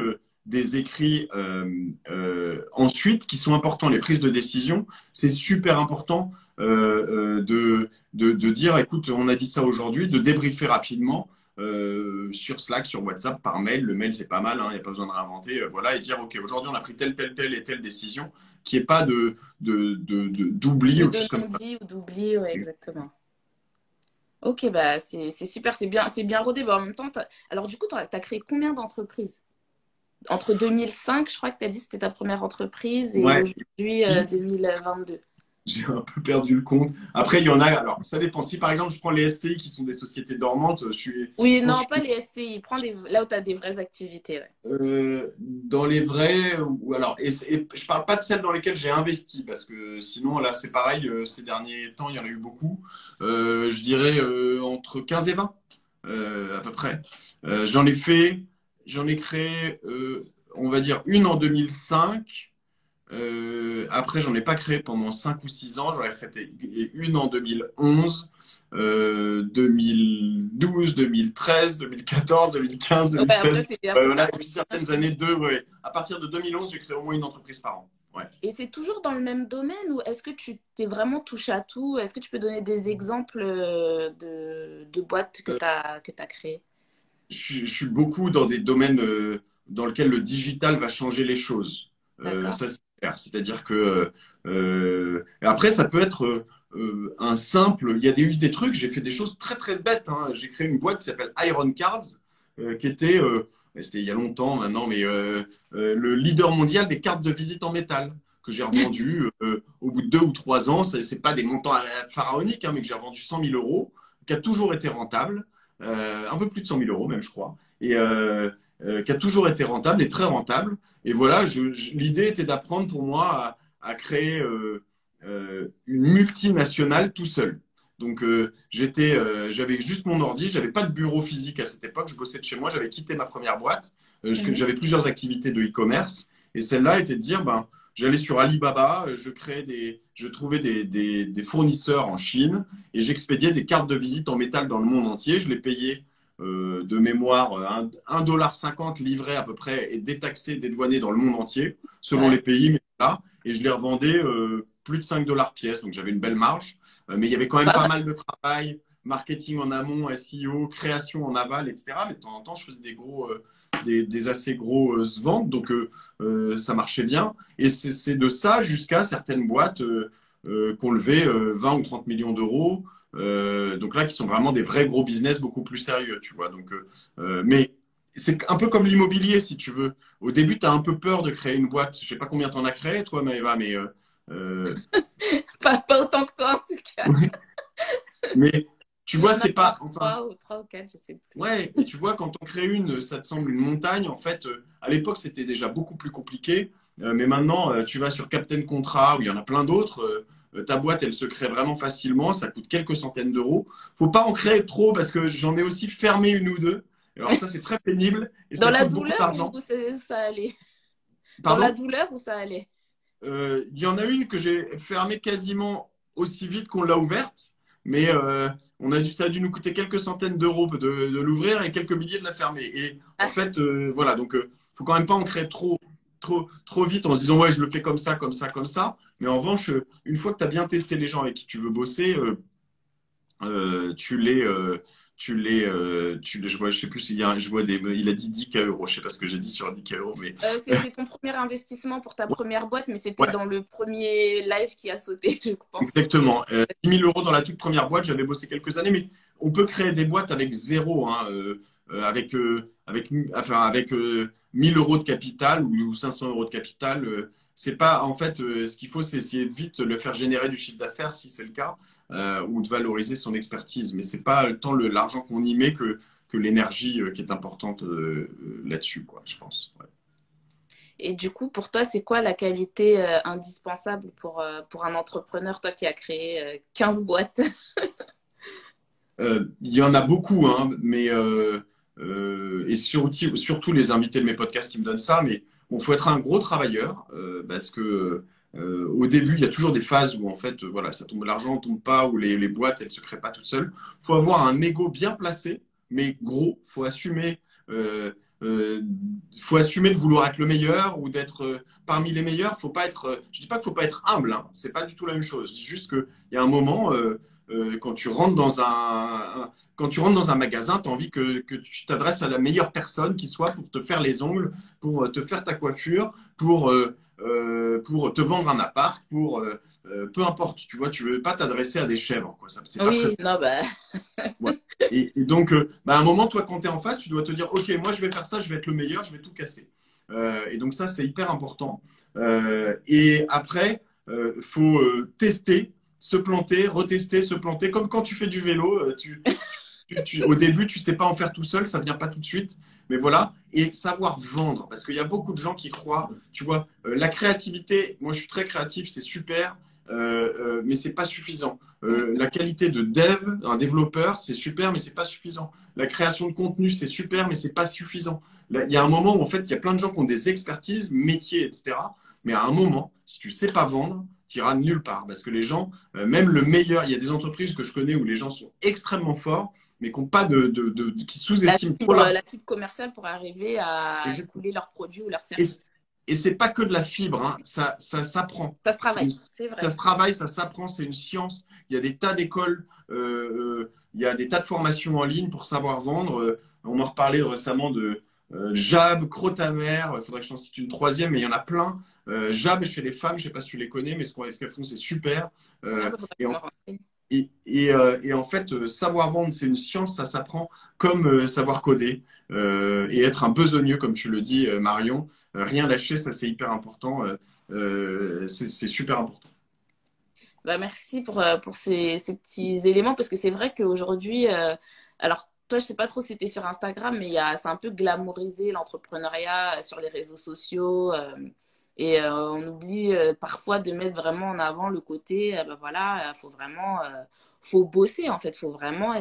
des écrits ensuite qui sont importants. Les prises de décision, c'est super important de dire, écoute, on a dit ça aujourd'hui, de débriefer rapidement sur Slack, sur WhatsApp, par mail. Le mail, c'est pas mal, il n'y a pas besoin de réinventer. Voilà, et dire, OK, aujourd'hui, on a pris telle et telle décision, qu'il n'y ait pas d'oubli ou de De choses comme ça. non-dit ou d'oubli, ouais, exactement. Ok, bah c'est super, c'est bien rodé. Bah, en même temps, alors du coup, t'as créé combien d'entreprises? Entre 2005, je crois que tu as dit que c'était ta première entreprise, et Ouais, aujourd'hui, j'ai 2022. un peu perdu le compte. Après, il y en a, alors ça dépend. Si par exemple, je prends les SCI qui sont des sociétés dormantes, Oui, je pense non, que pas les SCI. Prends là où tu as des vraies activités. Ouais. dans les vrais, ou alors, et je parle pas de celles dans lesquelles j'ai investi, parce que sinon, là, c'est pareil, ces derniers temps, il y en a eu beaucoup. Je dirais entre 15 et 20, à peu près. J'en ai créé, on va dire, une en 2005, Après, j'en ai pas créé pendant 5 ou 6 ans. J'en ai créé une en 2011, 2012, 2013, 2014, 2015, Ouais, 2016. après, c'est après, Voilà. t'as Et puis certaines années, deux. Ouais. À partir de 2011, j'ai créé au moins une entreprise par an. Ouais. Et c'est toujours dans le même domaine ou est-ce que tu t'es vraiment touche à tout? Est-ce que tu peux donner des exemples de boîtes Euh, que tu créées? je suis beaucoup dans des domaines dans lesquels le digital va changer les choses. D'accord. Ça, c'est clair. C'est-à-dire que et après, ça peut être un simple. Il y a eu des trucs. J'ai fait des choses très très bêtes. Hein. J'ai créé une boîte qui s'appelle Iron Cards, qui était, c'était il y a longtemps maintenant, mais le leader mondial des cartes de visite en métal que j'ai revendu au bout de 2 ou 3 ans. C'est pas des montants pharaoniques, hein, mais que j'ai revendu 100 000 euros, qui a toujours été rentable. Un peu plus de 100 000 euros même, je crois, et qui a toujours été rentable et très rentable. Et voilà, l'idée était d'apprendre pour moi à créer une multinationale tout seul. Donc j'avais juste mon ordi, j'avais pas de bureau physique à cette époque, je bossais de chez moi, j'avais quitté ma première boîte, Mhm. j'avais plusieurs activités de e-commerce, et celle-là était de dire, ben, j'allais sur Alibaba, je trouvais des fournisseurs en Chine, et j'expédiais des cartes de visite en métal dans le monde entier. Je les payais de mémoire 1,50 $ livré à peu près et détaxé, dédouané dans le monde entier, selon Ouais. les pays. Mais là, et je les revendais plus de 5 $ pièce. Donc j'avais une belle marge. Mais il y avait quand même Pas pas mal. mal de travail, marketing en amont, SEO, création en aval, etc. Mais de temps en temps, je faisais des assez grosses ventes. Donc ça marchait bien. Et c'est de ça jusqu'à certaines boîtes qui ont levé 20 ou 30 millions d'euros. Donc là, qui sont vraiment des vrais gros business beaucoup plus sérieux, tu vois. Donc, mais c'est un peu comme l'immobilier, si tu veux. Au début, tu as un peu peur de créer une boîte. Je sais pas combien tu en as créé, toi, Maëva, mais, euh, Pas autant que toi, en tout cas. mais tu Je dois vois, en c'est pas. avoir Enfin, trois ou quatre, je sais plus. ouais, et tu vois, quand on crée une, ça te semble une montagne. En fait, à l'époque, c'était déjà beaucoup plus compliqué. Mais maintenant, tu vas sur Captain Contrat, où il y en a plein d'autres. Ta boîte, elle se crée vraiment facilement. Ça coûte quelques centaines d'euros. Faut pas en créer trop parce que j'en ai aussi fermé une ou deux. Alors ça, c'est très pénible et Dans ça la coûte beaucoup douleur ou d'argent. ça allait? Dans la Pardon? douleur ou ça allait? Il y en a une que j'ai fermée quasiment aussi vite qu'on l'a ouverte. Mais ça a dû nous coûter quelques centaines d'euros de l'ouvrir et quelques milliers de la fermer. Et en Ah, fait, voilà, donc faut quand même pas en créer trop vite en se disant ouais, je le fais comme ça, comme ça, comme ça. Mais en revanche, une fois que tu as bien testé les gens avec qui tu veux bosser, tu les, je vois, je sais plus s'il y a, je vois il a dit 10 € je sais pas ce que j'ai dit sur 10 €, mais c'était ton premier investissement pour ta ouais, première boîte, mais c'était ouais, dans le premier live qui a sauté, je pense. exactement. 10 000 € dans la toute première boîte, j'avais bossé quelques années, mais on peut créer des boîtes avec zéro, hein, avec 1000 € de capital ou 500 € de capital. C'est pas, en fait, ce qu'il faut, c'est essayer de vite le faire générer du chiffre d'affaires, si c'est le cas, ou de valoriser son expertise. Mais c'est pas tant l'argent qu'on y met que l'énergie qui est importante là-dessus, quoi, je pense. Ouais. Et du coup, pour toi, c'est quoi la qualité indispensable pour un entrepreneur, toi qui as créé 15 boîtes? Il y en a beaucoup, hein, mais et surtout les invités de mes podcasts qui me donnent ça. Mais bon, faut être un gros travailleur parce que au début, il y a toujours des phases où en fait, voilà, ça tombe, l'argent ne tombe pas, où les boîtes elles se créent pas toutes seules. Faut avoir un ego bien placé, mais gros. Euh, euh, faut assumer de vouloir être le meilleur ou d'être parmi les meilleurs. Faut pas être. Je dis pas qu'il faut pas être humble, hein, c'est pas du tout la même chose. Je dis juste qu'il y a un moment. Quand tu rentres quand tu rentres dans un magasin, tu as envie que tu t'adresses à la meilleure personne qui soit pour te faire les ongles, pour te faire ta coiffure, pour te vendre un appart, peu importe, tu vois, tu veux pas t'adresser à des chèvres, quoi. Ça, c'est pas très. Oui, non, bah, Ouais. Et donc, à un moment, toi, quand tu es en face, tu dois te dire, OK, moi, je vais faire ça, je vais être le meilleur, je vais tout casser. Et donc, ça, c'est hyper important. Et après, faut tester, se planter, retester, se planter. Comme quand tu fais du vélo, au début, tu sais pas en faire tout seul, ça vient pas tout de suite. Mais voilà. Et savoir vendre. Parce qu'il y a beaucoup de gens qui croient, tu vois, la créativité, moi, je suis très créatif, c'est super. Mais c'est pas suffisant. La qualité de dev, un développeur, c'est super, mais c'est pas suffisant. La création de contenu, c'est super, mais c'est pas suffisant. Là, il y a un moment où en fait, il y a plein de gens qui ont des expertises, métiers, etc. Mais à un moment, si tu sais pas vendre, tu iras nulle part. Parce que les gens, même le meilleur, il y a des entreprises que je connais où les gens sont extrêmement forts, mais qui ont pas qui sous-estiment trop la. La fibre commerciale pour arriver à couler leurs produits ou leurs Et, services. et c'est pas que de la fibre, hein. Ça s'apprend. Ça se travaille, c'est Ça vrai. se travaille, ça s'apprend, c'est une science. Il y a des tas d'écoles, il y a des tas de formations en ligne pour savoir vendre. On m'a reparlé récemment de Jab, Crotamer, il faudrait que je t'en cite une troisième, mais il y en a plein. Jab chez les femmes, je ne sais pas si tu les connais, mais ce qu'elles font, c'est super. Ah, Euh, bah, faudrait et, que je en, me renseigne. et en fait, savoir vendre, c'est une science, ça s'apprend comme savoir coder et être un besogneux, comme tu le dis, Marion. Rien lâcher, ça c'est hyper important. C'est super important. Bah, merci pour ces petits éléments parce que c'est vrai qu'aujourd'hui, alors toi, je sais pas trop si tu es sur Instagram, mais c'est un peu glamourisé l'entrepreneuriat sur les réseaux sociaux. Et on oublie parfois de mettre vraiment en avant le côté, bah voilà, faut vraiment, faut bosser en fait, faut vraiment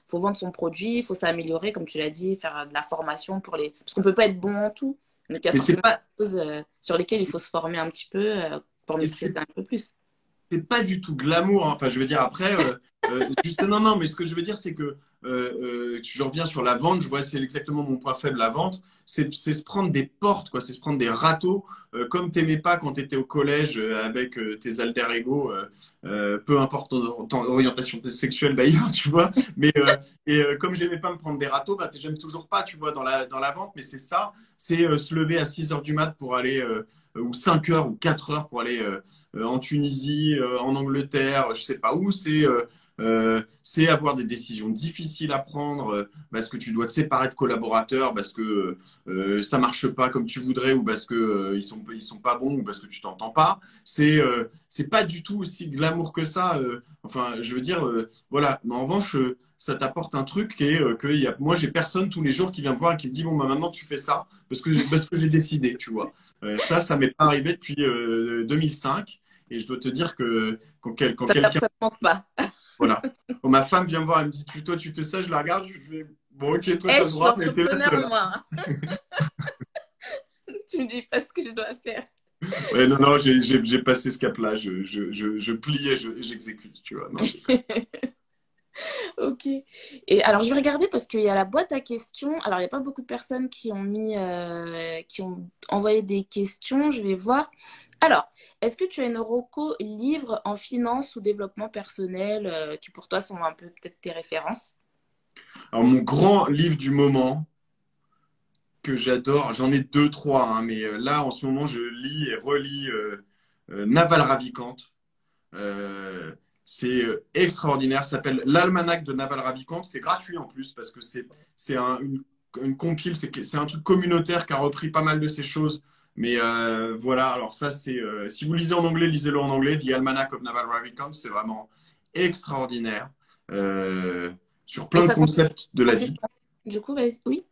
faut vendre son produit, faut s'améliorer, comme tu l'as dit, faire de la formation parce qu'on peut pas être bon en tout. Donc il y a Mais c'est forcément pas, des choses sur lesquelles il faut se former un petit peu pour et maîtriser un peu plus. c'est pas du tout glamour, hein. Enfin, je veux dire, après, juste, non, non, mais ce que je veux dire, c'est que je reviens sur la vente, je vois, c'est exactement mon point faible, la vente, c'est se prendre des portes, quoi, c'est se prendre des râteaux, comme t'aimais pas quand tu étais au collège avec tes alter ego, peu importe ton orientation sexuelle d'ailleurs, tu vois, mais comme j'aimais pas me prendre des râteaux, bah, j'aime toujours pas, tu vois, dans la vente, mais c'est ça, c'est se lever à 6 heures du mat pour aller, ou 5 heures ou 4 heures pour aller en Tunisie, en Angleterre, je sais pas où, c'est avoir des décisions difficiles à prendre parce que tu dois te séparer de collaborateurs, parce que ça marche pas comme tu voudrais ou parce que ils sont pas bons ou parce que tu t'entends pas. C'est pas du tout aussi glamour que ça. Enfin, je veux dire, voilà. Mais en revanche, ça t'apporte un truc qui est moi j'ai personne tous les jours qui vient me voir et qui me dit bon bah maintenant tu fais ça parce que j'ai décidé, tu vois. Ça m'est pas arrivé depuis 2005. Et je dois te dire que quand quelqu'un, Ça te manque pas. voilà, quand ma femme vient me voir, elle me dit, toi, tu fais ça, je la regarde, je fais, bon, ok, toi, Eh, t'as je le suis droit, mais t'es la entrepreneur, seule. moi. Tu me dis pas ce que je dois faire. Ouais, non, non, j'ai passé ce cap-là, je plie et j'exécute, tu vois. Non, Ok. Et alors, je vais regarder parce qu'il y a la boîte à questions. Alors, il n'y a pas beaucoup de personnes qui ont envoyé des questions. Je vais voir. Alors, est-ce que tu as une reco livre en finance ou développement personnel qui pour toi sont un peu peut-être tes références? Alors, mon grand livre du moment que j'adore, j'en ai deux, trois, hein, mais là, en ce moment, je lis et relis Naval Ravikant. Euh, c'est extraordinaire. Ça s'appelle l'Almanach de Naval Ravikant. C'est gratuit en plus parce que une compile, c'est un truc communautaire qui a repris pas mal de ces choses. Mais voilà, alors ça, si vous lisez en anglais, lisez-le en anglais. The Almanac of Naval Ravikant, c'est vraiment extraordinaire euh, sur Et plein de ça concepts de la consiste vie. en... Du coup, vas-y. Oui.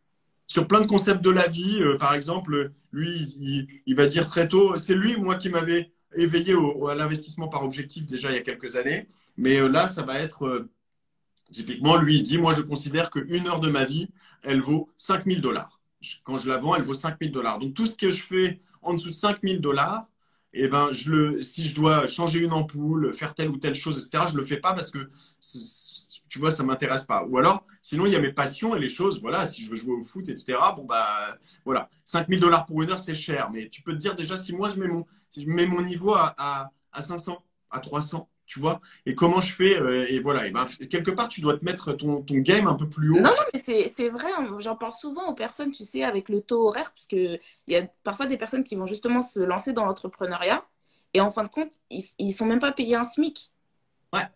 Sur plein de concepts de la vie, par exemple, lui, il va dire très tôt, c'est lui, moi, qui m'avait éveillé à l'investissement par objectif déjà il y a quelques années. Mais là, ça va être typiquement, lui, il dit, moi, je considère qu'une heure de ma vie, elle vaut 5 000 $. Quand je la vends, elle vaut 5 000 $. Donc, tout ce que je fais en dessous de 5 000 $, eh ben, si je dois changer une ampoule, faire telle ou telle chose, etc., je ne le fais pas parce que, tu vois, ça ne m'intéresse pas. Ou alors, sinon, il y a mes passions et les choses, voilà, si je veux jouer au foot, etc., bon, bah, voilà. 5 000 $ pour une heure, c'est cher. Mais tu peux te dire déjà, si moi, si je mets mon niveau à 500, à 300, tu vois, et comment je fais et voilà, et ben, quelque part, tu dois te mettre ton game un peu plus Non, haut. non, mais c'est vrai, hein. J'en parle souvent aux personnes, tu sais, avec le taux horaire, parce que il y a parfois des personnes qui vont justement se lancer dans l'entrepreneuriat et en fin de compte, ils sont même pas payés un SMIC Ouais,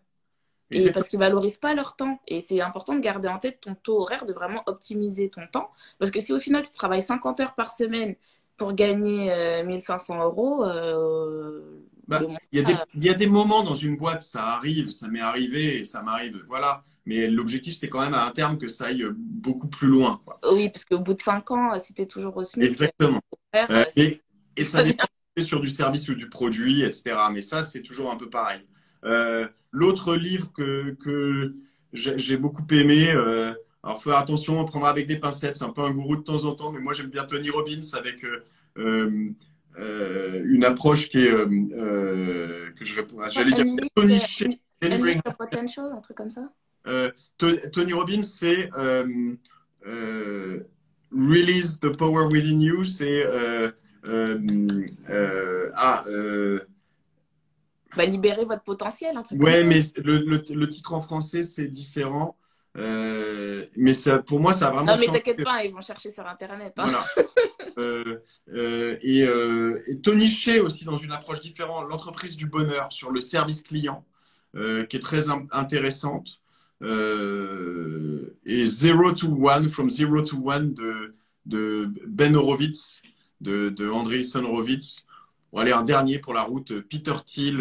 et exactement. parce qu'ils valorisent pas leur temps. Et c'est important de garder en tête ton taux horaire, de vraiment optimiser ton temps, parce que si au final tu travailles 50 heures par semaine pour gagner 1500 euros, le Bah, mois. il y a des moments dans une boîte, ça arrive, ça m'est arrivé, et ça m'arrive, voilà. Mais l'objectif, c'est quand même à un terme que ça aille beaucoup plus loin, quoi. Oui, parce qu'au bout de 5 ans, si tu es toujours au SMIC, Exactement. horaire, Et ça ça devient... dépend si c'est sur du service ou du produit, etc. Mais ça, c'est toujours un peu pareil. L'autre livre que j'ai beaucoup aimé, alors faut faire attention, on prendra avec des pincettes, c'est un peu un gourou de temps en temps, mais moi j'aime bien Tony Robbins avec une approche qui est que je réponds, j'allais dire Tony Hsieh, Unleash Delivering. Your Potential, un truc comme ça. Tony Robbins, c'est euh, Release the Power Within You, c'est euh, euh, ah euh, Bah, libérez votre potentiel, un truc comme ouais, ça. mais le titre en français c'est différent. Mais ça, pour moi, ça a vraiment Non, mais changé. t'inquiète pas, ils vont chercher sur Internet, hein. Voilà. Et Tony Hsieh aussi dans une approche différente, l'entreprise du bonheur sur le service client, qui est très intéressante. Et Zero to One, From Zero to One de Ben Horowitz, de Andreessen Horowitz. Bon, allez, un dernier pour la route, Peter Thiel.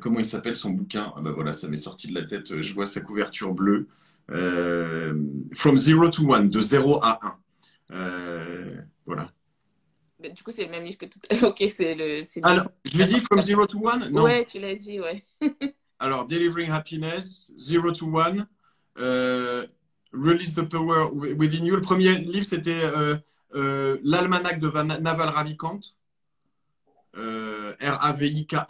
Comment il s'appelle son bouquin? Ah ben voilà, ça m'est sorti de la tête. Je vois sa couverture bleue. From Zero to One, de 0 à 1. Voilà. Mais du coup, c'est le même livre que tout. Ok, c'est Alors, l'édition. je l'ai dit From Zero to One? Non. Ouais, tu l'as dit, ouais. Alors, Delivering Happiness, Zero to One, Release the Power Within You. Le premier livre, c'était l'almanach de Naval Ravikant, Ravikant.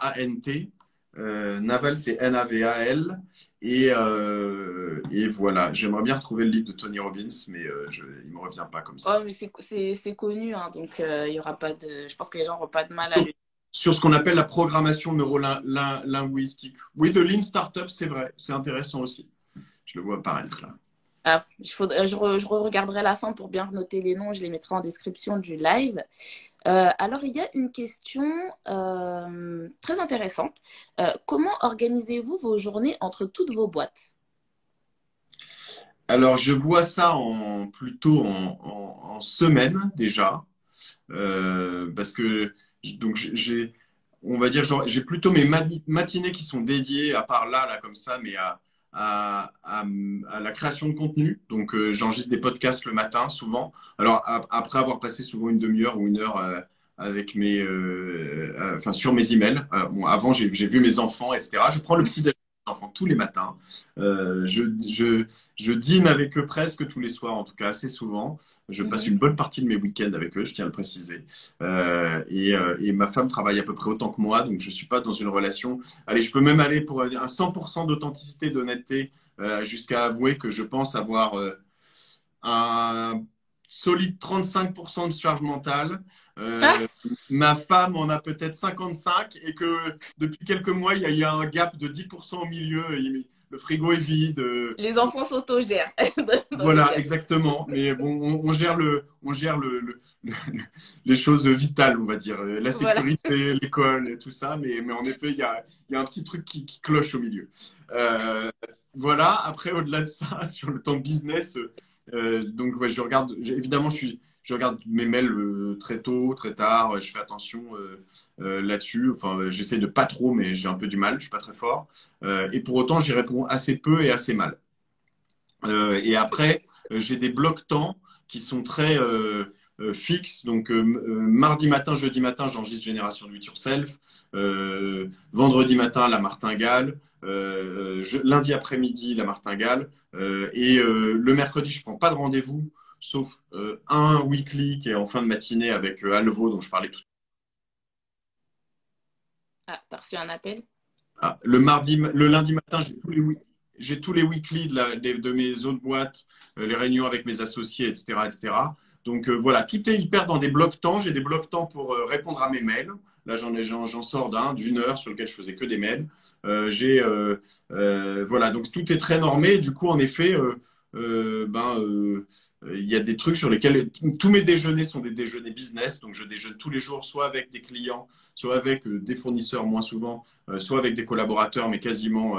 Naval, c'est Naval. Et voilà, j'aimerais bien retrouver le livre de Tony Robbins, mais il ne me revient pas comme ça. Oh, mais c'est connu, hein, donc il y aura pas de. Je pense que les gens n'auront pas de mal à Sur, le. sur ce qu'on appelle la programmation neuro-linguistique. Oui, de Lean Startup, c'est vrai, c'est intéressant aussi. Je le vois apparaître là. Ah, je regarderai la fin pour bien noter les noms, je les mettrai en description du live. Alors, il y a une question très intéressante. Comment organisez-vous vos journées entre toutes vos boîtes? Alors, je vois ça plutôt en semaine déjà, parce que donc on va dire, genre, j'ai plutôt mes matinées qui sont dédiées, à part là comme ça, mais à la création de contenu. Donc, j'enregistre des podcasts le matin, souvent. Alors, après avoir passé souvent une demi-heure ou une heure avec enfin, sur mes emails. Bon, avant, j'ai vu mes enfants, etc. Je prends le petit déjeuner des enfants tous les matins. Je dîne avec eux presque tous les soirs, en tout cas assez souvent. Je passe une bonne partie de mes week-ends avec eux, je tiens à le préciser. Et ma femme travaille à peu près autant que moi, donc je ne suis pas dans une relation. Allez, je peux même aller pour un 100% d'authenticité, d'honnêteté, jusqu'à avouer que je pense avoir un solide 35% de charge mentale. Ah, Ma femme en a peut-être 55 et que depuis quelques mois, il y a eu un gap de 10% au milieu. Le frigo est vide. les enfants s'autogèrent dans les Voilà, cas. exactement. Mais bon, on gère les choses vitales, on va dire. La Voilà. sécurité, l'école, et tout ça. Mais en effet, il y a un petit truc qui cloche au milieu. Euh, voilà. Après, au-delà de ça, sur le temps business, donc ouais, évidemment, je regarde mes mails très tôt, très tard. Je fais attention là-dessus. Enfin, j'essaie de pas trop, mais j'ai un peu du mal. Je suis pas très fort. Et pour autant, j'y réponds assez peu et assez mal. Et après, j'ai des blocs temps qui sont très fixes. Donc, mardi matin, jeudi matin, j'enregistre Génération Do It Yourself. Vendredi matin, la martingale. Lundi après-midi, la martingale. Et le mercredi, je prends pas de rendez-vous, sauf un weekly qui est en fin de matinée avec Alvo, dont je parlais tout Ah, t'as reçu un appel? à l'heure. Le lundi matin, j'ai tous les weekly de mes autres boîtes, les réunions avec mes associés, etc., etc. Donc voilà, tout est hyper dans des blocs temps. J'ai des blocs temps pour répondre à mes mails. Là, j'en sors d'une heure sur lequel je faisais que des mails. Voilà, donc tout est très normé. Du coup, en effet, il y a des trucs sur lesquels tous mes déjeuners sont des déjeuners business. Donc, je déjeune tous les jours, soit avec des clients, soit avec des fournisseurs, moins souvent, soit avec des collaborateurs, mais quasiment.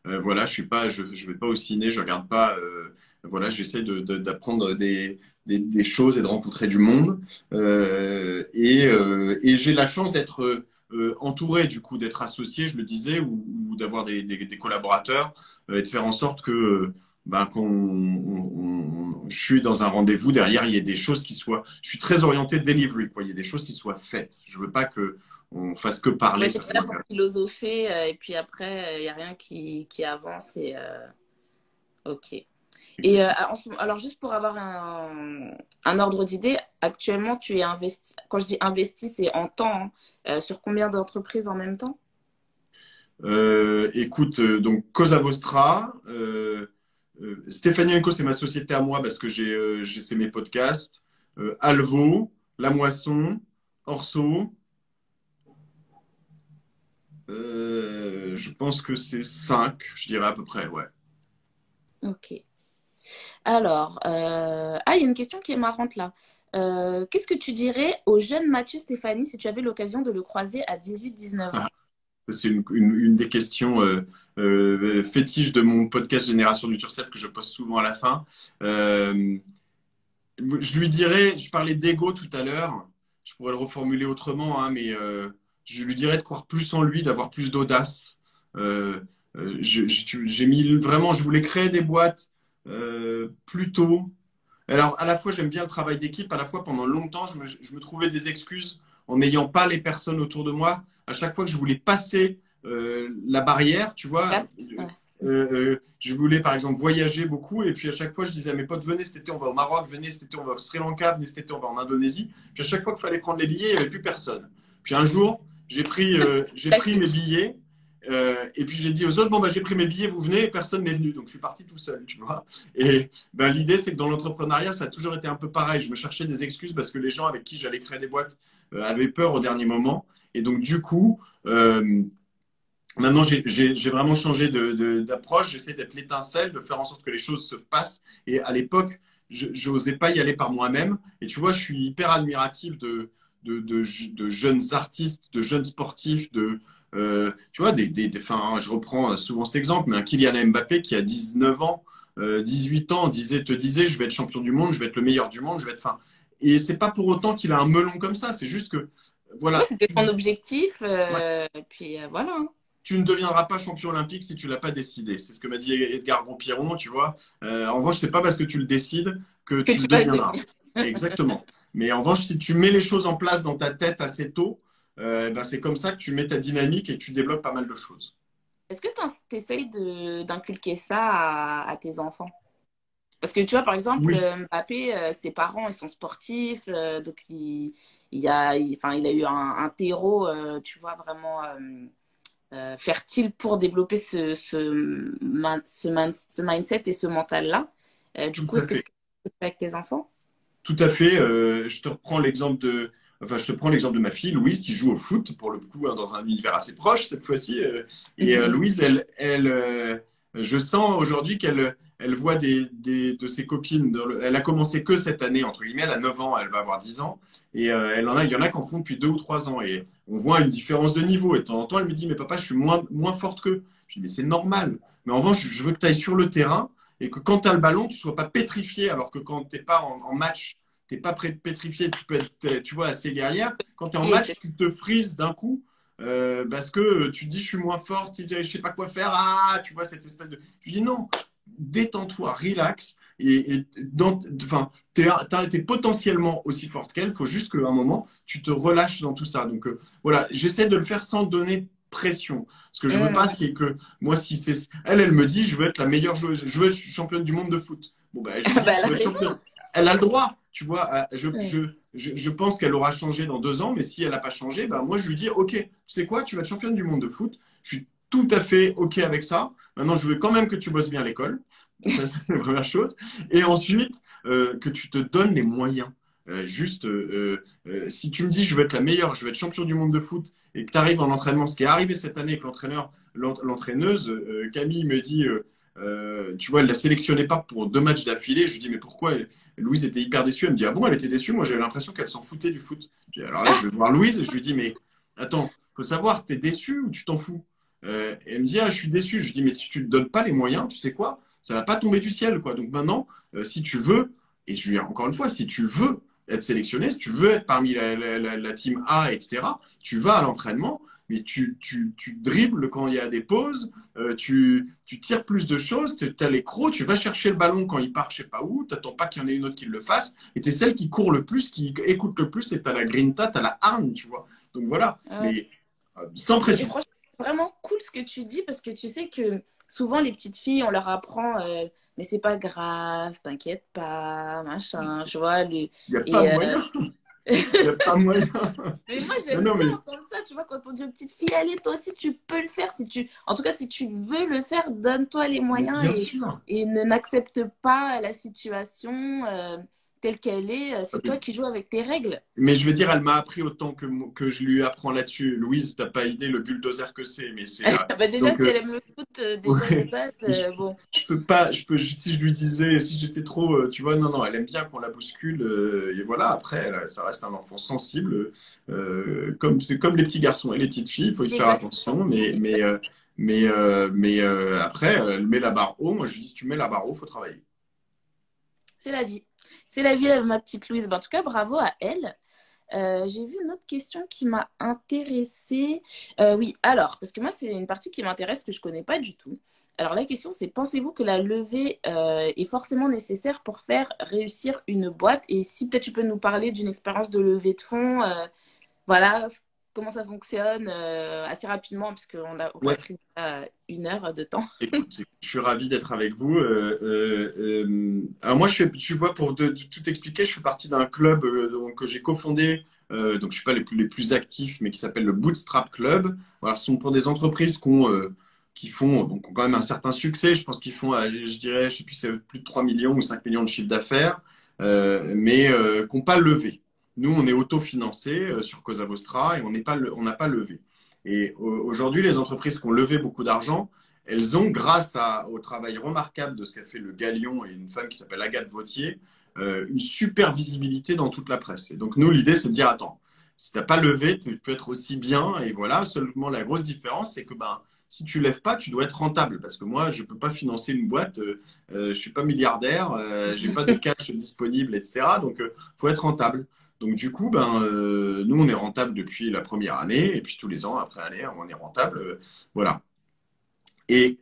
Voilà, je vais pas au ciné, je regarde pas. Voilà, j'essaie d'apprendre des choses et de rencontrer du monde. Et j'ai la chance d'être entouré, du coup, d'être associé, je le disais, ou d'avoir des collaborateurs et de faire en sorte que ben, je suis dans un rendez-vous, derrière, il y a des choses qui soient. Je suis très orienté delivery, quoi. Il y a des choses qui soient faites. Je veux pas qu'on fasse que parler, Ouais, t'es ça, pas ça là pour m'intéresse. philosopher, et puis après, il n'y a rien qui avance. Ok. Et Exactement. alors, juste pour avoir un ordre d'idée, actuellement, tu es investi. Quand je dis investi, c'est en temps, hein. Sur combien d'entreprises en même temps? Écoute, donc Cosa Vostra, Stéphanie Co, c'est ma société à moi parce que c'est mes podcasts. Alvo, La Moisson, Orso. Je pense que c'est 5, je dirais à peu près, ouais. Ok. Alors, il y a une question qui est marrante là. Qu'est-ce que tu dirais au jeune Mathieu Stéphanie si tu avais l'occasion de le croiser à 18-19 ans? C'est une des questions fétiches de mon podcast Génération du Turcep que je poste souvent à la fin. Je lui dirais, je parlais d'ego tout à l'heure, je pourrais le reformuler autrement, hein, mais je lui dirais de croire plus en lui, d'avoir plus d'audace. Euh, j'ai mis vraiment, je voulais créer des boîtes plus tôt. Alors, à la fois, j'aime bien le travail d'équipe, à la fois, pendant longtemps, je me trouvais des excuses en n'ayant pas les personnes autour de moi. À chaque fois que je voulais passer la barrière, tu vois, Là, ouais. je voulais, par exemple, voyager beaucoup. Et puis, à chaque fois, je disais à mes potes, venez cet été, on va au Maroc, venez cet été, on va au Sri Lanka, venez cet été, on va en Indonésie. Puis, à chaque fois qu'il fallait prendre les billets, il n'y avait plus personne. Puis, un jour, j'ai pris mes Classique. billets. Et puis j'ai dit aux autres, bon, bah, j'ai pris mes billets, vous venez, et personne n'est venu. Donc je suis parti tout seul, tu vois. Et ben, l'idée, c'est que dans l'entrepreneuriat, ça a toujours été un peu pareil. Je me cherchais des excuses parce que les gens avec qui j'allais créer des boîtes avaient peur au dernier moment. Et donc, du coup, maintenant, j'ai vraiment changé d'approche. J'essaie d'être l'étincelle, de faire en sorte que les choses se passent. Et à l'époque, je n'osais pas y aller par moi-même. Et tu vois, je suis hyper admiratif de jeunes artistes, de jeunes sportifs, tu vois, enfin, je reprends souvent cet exemple, mais un Kylian Mbappé qui a 19 ans, 18 ans, te disait, je vais être champion du monde, je vais être le meilleur du monde, je vais être, enfin, et c'est pas pour autant qu'il a un melon comme ça, c'est juste que, Ouais, voilà, c'était ton objectif. ouais, Et puis voilà, hein. tu ne deviendras pas champion olympique si tu l'as pas décidé. C'est ce que m'a dit Edgar Gros-Piron, tu vois. En revanche, c'est pas parce que tu le décides que Que tu tu le vas le deviendras. devenir. Exactement. Mais en revanche, si tu mets les choses en place dans ta tête assez tôt, ben c'est comme ça que tu mets ta dynamique et que tu débloques pas mal de choses. Est-ce que tu essayes d'inculquer ça à tes enfants? Parce que tu vois, par exemple, Oui, Mbappé, ses parents, ils sont sportifs, donc enfin, il a eu un terreau, tu vois, vraiment fertile pour développer ce mindset et ce mental-là. Du tout coup, à est-ce que fait. c'est ce que tu fais avec tes enfants? Tout à fait. Je te prends l'exemple de ma fille, Louise, qui joue au foot, pour le coup, hein, dans un univers assez proche cette fois-ci. Louise, je sens aujourd'hui qu'elle voit de ses copines. Elle a commencé que cette année, entre guillemets, elle a 9 ans, elle va avoir 10 ans. Et il y en a qui en font depuis 2 ou 3 ans. Et on voit une différence de niveau. Et de temps en temps, elle me dit, mais papa, je suis moins forte qu'eux. Je dis, mais c'est normal. Mais en revanche, je veux que tu ailles sur le terrain et que quand tu as le ballon, tu ne sois pas pétrifié, alors que quand tu n'es pas en match, tu n'es pas pétrifié, tu peux être, tu vois, assez guerrière. Quand tu es en Et match, tu te frises d'un coup parce que tu te dis je suis moins forte, je ne sais pas quoi faire, ah, tu vois, cette espèce de. Je dis non, détends-toi, relax. Enfin, tu es potentiellement aussi forte qu'elle, il faut juste qu'à un moment, tu te relâches dans tout ça. Donc voilà, j'essaie de le faire sans donner pression. Ce que je veux pas, Ouais. c'est que moi, si c'est. Elle me dit, je veux être la meilleure joueuse, je veux être championne du monde de foot. Bon, ben, je lui dis, Bah, si elle tu a veux être raison. championne, elle a le droit, tu vois. Ouais. Je pense qu'elle aura changé dans 2 ans, mais si elle n'a pas changé, ben, moi, je lui dis, OK, tu sais quoi, tu vas être championne du monde de foot. Je suis tout à fait OK avec ça. Maintenant, je veux quand même que tu bosses bien à l'école. Ça, c'est la première chose. Et ensuite, que tu te donnes les moyens. Si tu me dis je veux être la meilleure, je veux être champion du monde de foot et que tu arrives en entraînement, ce qui est arrivé cette année avec l'entraîneuse, Camille me dit tu vois, elle ne la sélectionnait pas pour 2 matchs d'affilée. Je lui dis mais pourquoi? Louise était hyper déçue. Elle me dit ah bon, elle était déçue. Moi j'avais l'impression qu'elle s'en foutait du foot. Alors là, je vais voir Louise et je lui dis mais attends, faut savoir, t'es déçu ou tu t'en fous? Et elle me dit ah, je suis déçu. Je lui dis mais si tu ne te donnes pas les moyens, tu sais quoi? Ça va pas tomber du ciel, quoi. Donc maintenant, si tu veux, et je lui dis encore une fois, si tu veux être sélectionné, si tu veux être parmi la team A, etc., tu vas à l'entraînement, mais tu dribbles quand il y a des pauses, tu tires plus de choses, tu as les crocs, tu vas chercher le ballon quand il part je sais pas où, tu n'attends pas qu'il y en ait une autre qui le fasse, et tu es celle qui court le plus, qui écoute le plus, et tu as la grinta, tu as la hargne, tu vois. Donc voilà, Ouais. mais sans Et pression. vraiment cool ce que tu dis parce que tu sais que souvent les petites filles, on leur apprend, mais c'est pas grave, t'inquiète pas, machin, tu vois. Il n'y a pas Et, moyen. Il n'y a pas moyen. mais moi, Non, j'aime non, bien mais entendre ça, tu vois, quand on dit aux petites filles, allez, toi aussi, tu peux le faire. Si tu... En tout cas, si tu veux le faire, donne-toi les moyens bien sûr. et ne n'accepte pas la situation telle qu'elle est. C'est toi qui joues avec tes règles. Mais je vais dire, elle m'a appris autant que je lui apprends là-dessus. Louise, t'as pas idée le bulldozer que c'est, mais c'est Bah, déjà, donc si elle aime le foot, déjà de ouais. base, Mais bon. je peux pas, si je lui disais, si j'étais trop, tu vois, non, non, elle aime bien qu'on la bouscule, et voilà. Après, ça reste un enfant sensible, comme les petits garçons et les petites filles. Il faut y faire attention, Exactement. après, elle met la barre haut. Moi, je lui dis, si tu mets la barre haut, faut travailler. C'est la vie. C'est la vie, ma petite Louise. Bah, en tout cas, bravo à elle. J'ai vu une autre question qui m'a intéressée. Oui, alors, parce que moi, c'est une partie qui m'intéresse que je connais pas du tout. Alors, la question, c'est pensez-vous que la levée est forcément nécessaire pour faire réussir une boîte? Et si peut-être tu peux nous parler d'une expérience de levée de fonds, voilà, comment ça fonctionne assez rapidement, puisqu'on a Ouais. pris 1 heure de temps. Écoute, je suis ravi d'être avec vous. Alors moi, tu vois, pour tout expliquer, je fais partie d'un club que j'ai cofondé. Donc, je suis pas les plus actifs, mais qui s'appelle le Bootstrap Club. Voilà, ce sont pour des entreprises qui font donc, ont quand même un certain succès. Je pense qu'ils font, je dirais, je sais plus, c'est plus de 3 millions ou 5 millions de chiffre d'affaires, mais qui n'ont pas levé. Nous, on est autofinancé sur Cosa Vostra et on n'a pas levé. Et aujourd'hui, les entreprises qui ont levé beaucoup d'argent, elles ont, grâce au travail remarquable de ce qu'a fait le Galion et une femme qui s'appelle Agathe Vautier, une super visibilité dans toute la presse. Et donc, nous, l'idée, c'est de dire, attends, si tu n'as pas levé, tu peux être aussi bien. Et voilà, seulement la grosse différence, c'est que si tu ne lèves pas, tu dois être rentable. Parce que moi, je ne peux pas financer une boîte, je ne suis pas milliardaire, je n'ai pas de cash disponible, etc. Donc, il faut être rentable. Donc, du coup, nous, on est rentable depuis la première année. Et puis, tous les ans, après année, on est rentable. Voilà. Et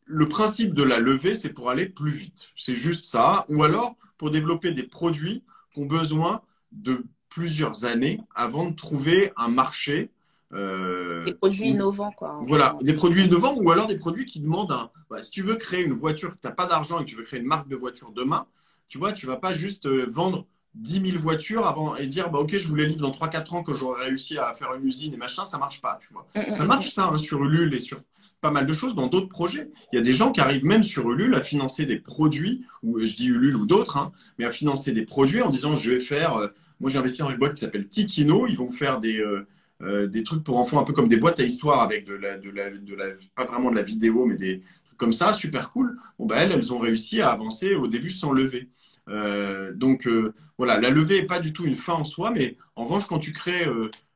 le principe de la levée, c'est pour aller plus vite. C'est juste ça. Ou alors pour développer des produits qui ont besoin de plusieurs années avant de trouver un marché. Des produits Où, innovants, quoi, en voilà, gros. des produits innovants ou alors des produits qui demandent si tu veux créer une voiture, que tu n'as pas d'argent et que tu veux créer une marque de voiture demain, tu vois, tu vas pas juste vendre 10 000 voitures avant et dire ok, je vous les livre dans 3 4 ans que j'aurai réussi à faire une usine et machin, ça marche pas, tu vois. Ça marche ça hein, sur Ulule et sur pas mal de choses dans d'autres projets. Il y a des gens qui arrivent même sur Ulule à financer des produits, ou je dis Ulule ou d'autres, hein, mais à financer des produits en disant je vais faire, moi j'ai investi dans une boîte qui s'appelle Tikino, ils vont faire des trucs pour enfants un peu comme des boîtes à histoire avec pas vraiment de la vidéo, mais des trucs comme ça, super cool. Bon, elles ont réussi à avancer au début sans lever. Voilà, la levée n'est pas du tout une fin en soi, mais en revanche, quand tu crées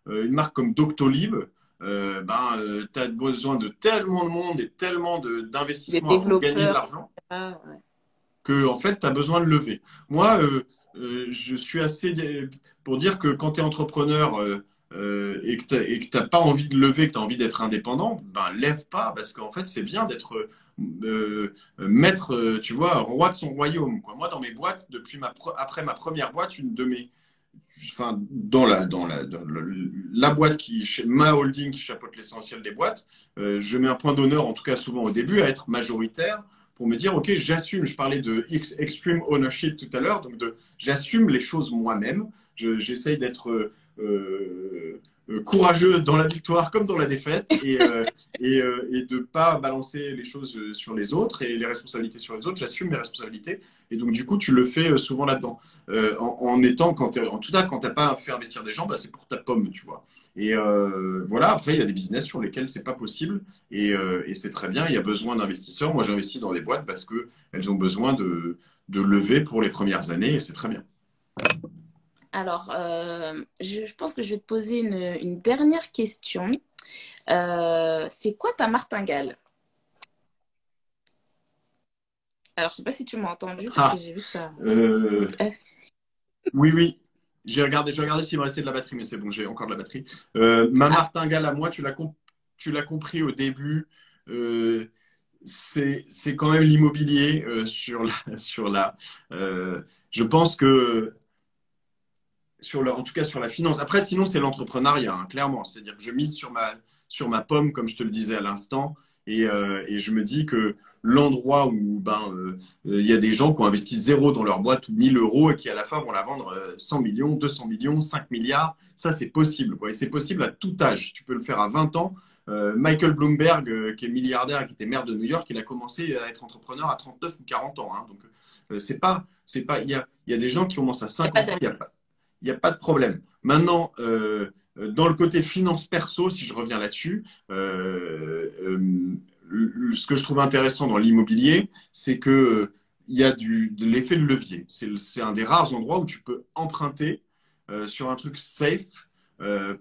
une marque comme Doctolib, tu as besoin de tellement de monde et tellement Des d'investissement avant de gagner de développeurs. l'argent Ouais. que en fait, tu as besoin de lever. Moi, je suis assez pour dire que quand tu es entrepreneur et que tu n'as pas envie de lever, que tu as envie d'être indépendant, lève pas, parce qu'en fait, c'est bien d'être maître, tu vois, roi de son royaume, quoi. Moi, dans mes boîtes, après ma première boîte, une de mes enfin, la boîte ma holding qui chapeaute l'essentiel des boîtes, je mets un point d'honneur, en tout cas souvent au début, à être majoritaire pour me dire, OK, j'assume, je parlais de extreme ownership tout à l'heure, donc j'assume les choses moi-même, j'essaye d'être courageux dans la victoire comme dans la défaite et de ne pas balancer les choses sur les autres et les responsabilités sur les autres. J'assume mes responsabilités et donc du coup, tu le fais souvent là-dedans. En étant, en tout cas, quand tu n'as pas fait investir des gens, c'est pour ta pomme, tu vois. Et voilà, après, il y a des business sur lesquels c'est pas possible et c'est très bien. Il y a besoin d'investisseurs. Moi, j'investis dans des boîtes parce qu'elles ont besoin de lever pour les premières années et c'est très bien. Alors, je pense que je vais te poser une dernière question. C'est quoi ta martingale? Alors, je sais pas si tu m'as entendu parce que Ah, j'ai vu que ça. euh, oui, oui. J'ai regardé s'il me restait de la batterie, mais c'est bon, j'ai encore de la batterie. Ma Ah, martingale à moi, tu l'as compris au début, euh, c'est quand même l'immobilier sur la. Je pense que en tout cas sur la finance. Après, sinon, c'est l'entrepreneuriat, hein, clairement. C'est-à-dire que je mise sur ma pomme, comme je te le disais à l'instant, et je me dis que l'endroit où il y a des gens qui ont investi zéro dans leur boîte ou 1000 € et qui à la fin vont la vendre 100 millions, 200 millions, 5 milliards, ça c'est possible, quoi. Et c'est possible à tout âge. Tu peux le faire à 20 ans. Michael Bloomberg, qui est milliardaire, qui était maire de New York, il a commencé à être entrepreneur à 39 ou 40 ans, hein. Donc, il y a des gens qui commencent à Il n'y a pas 50 ans, d'âge. il n'y a pas de problème. Maintenant, dans le côté finance perso, si je reviens là-dessus, ce que je trouve intéressant dans l'immobilier, c'est que il y a de l'effet de levier. C'est un des rares endroits où tu peux emprunter sur un truc safe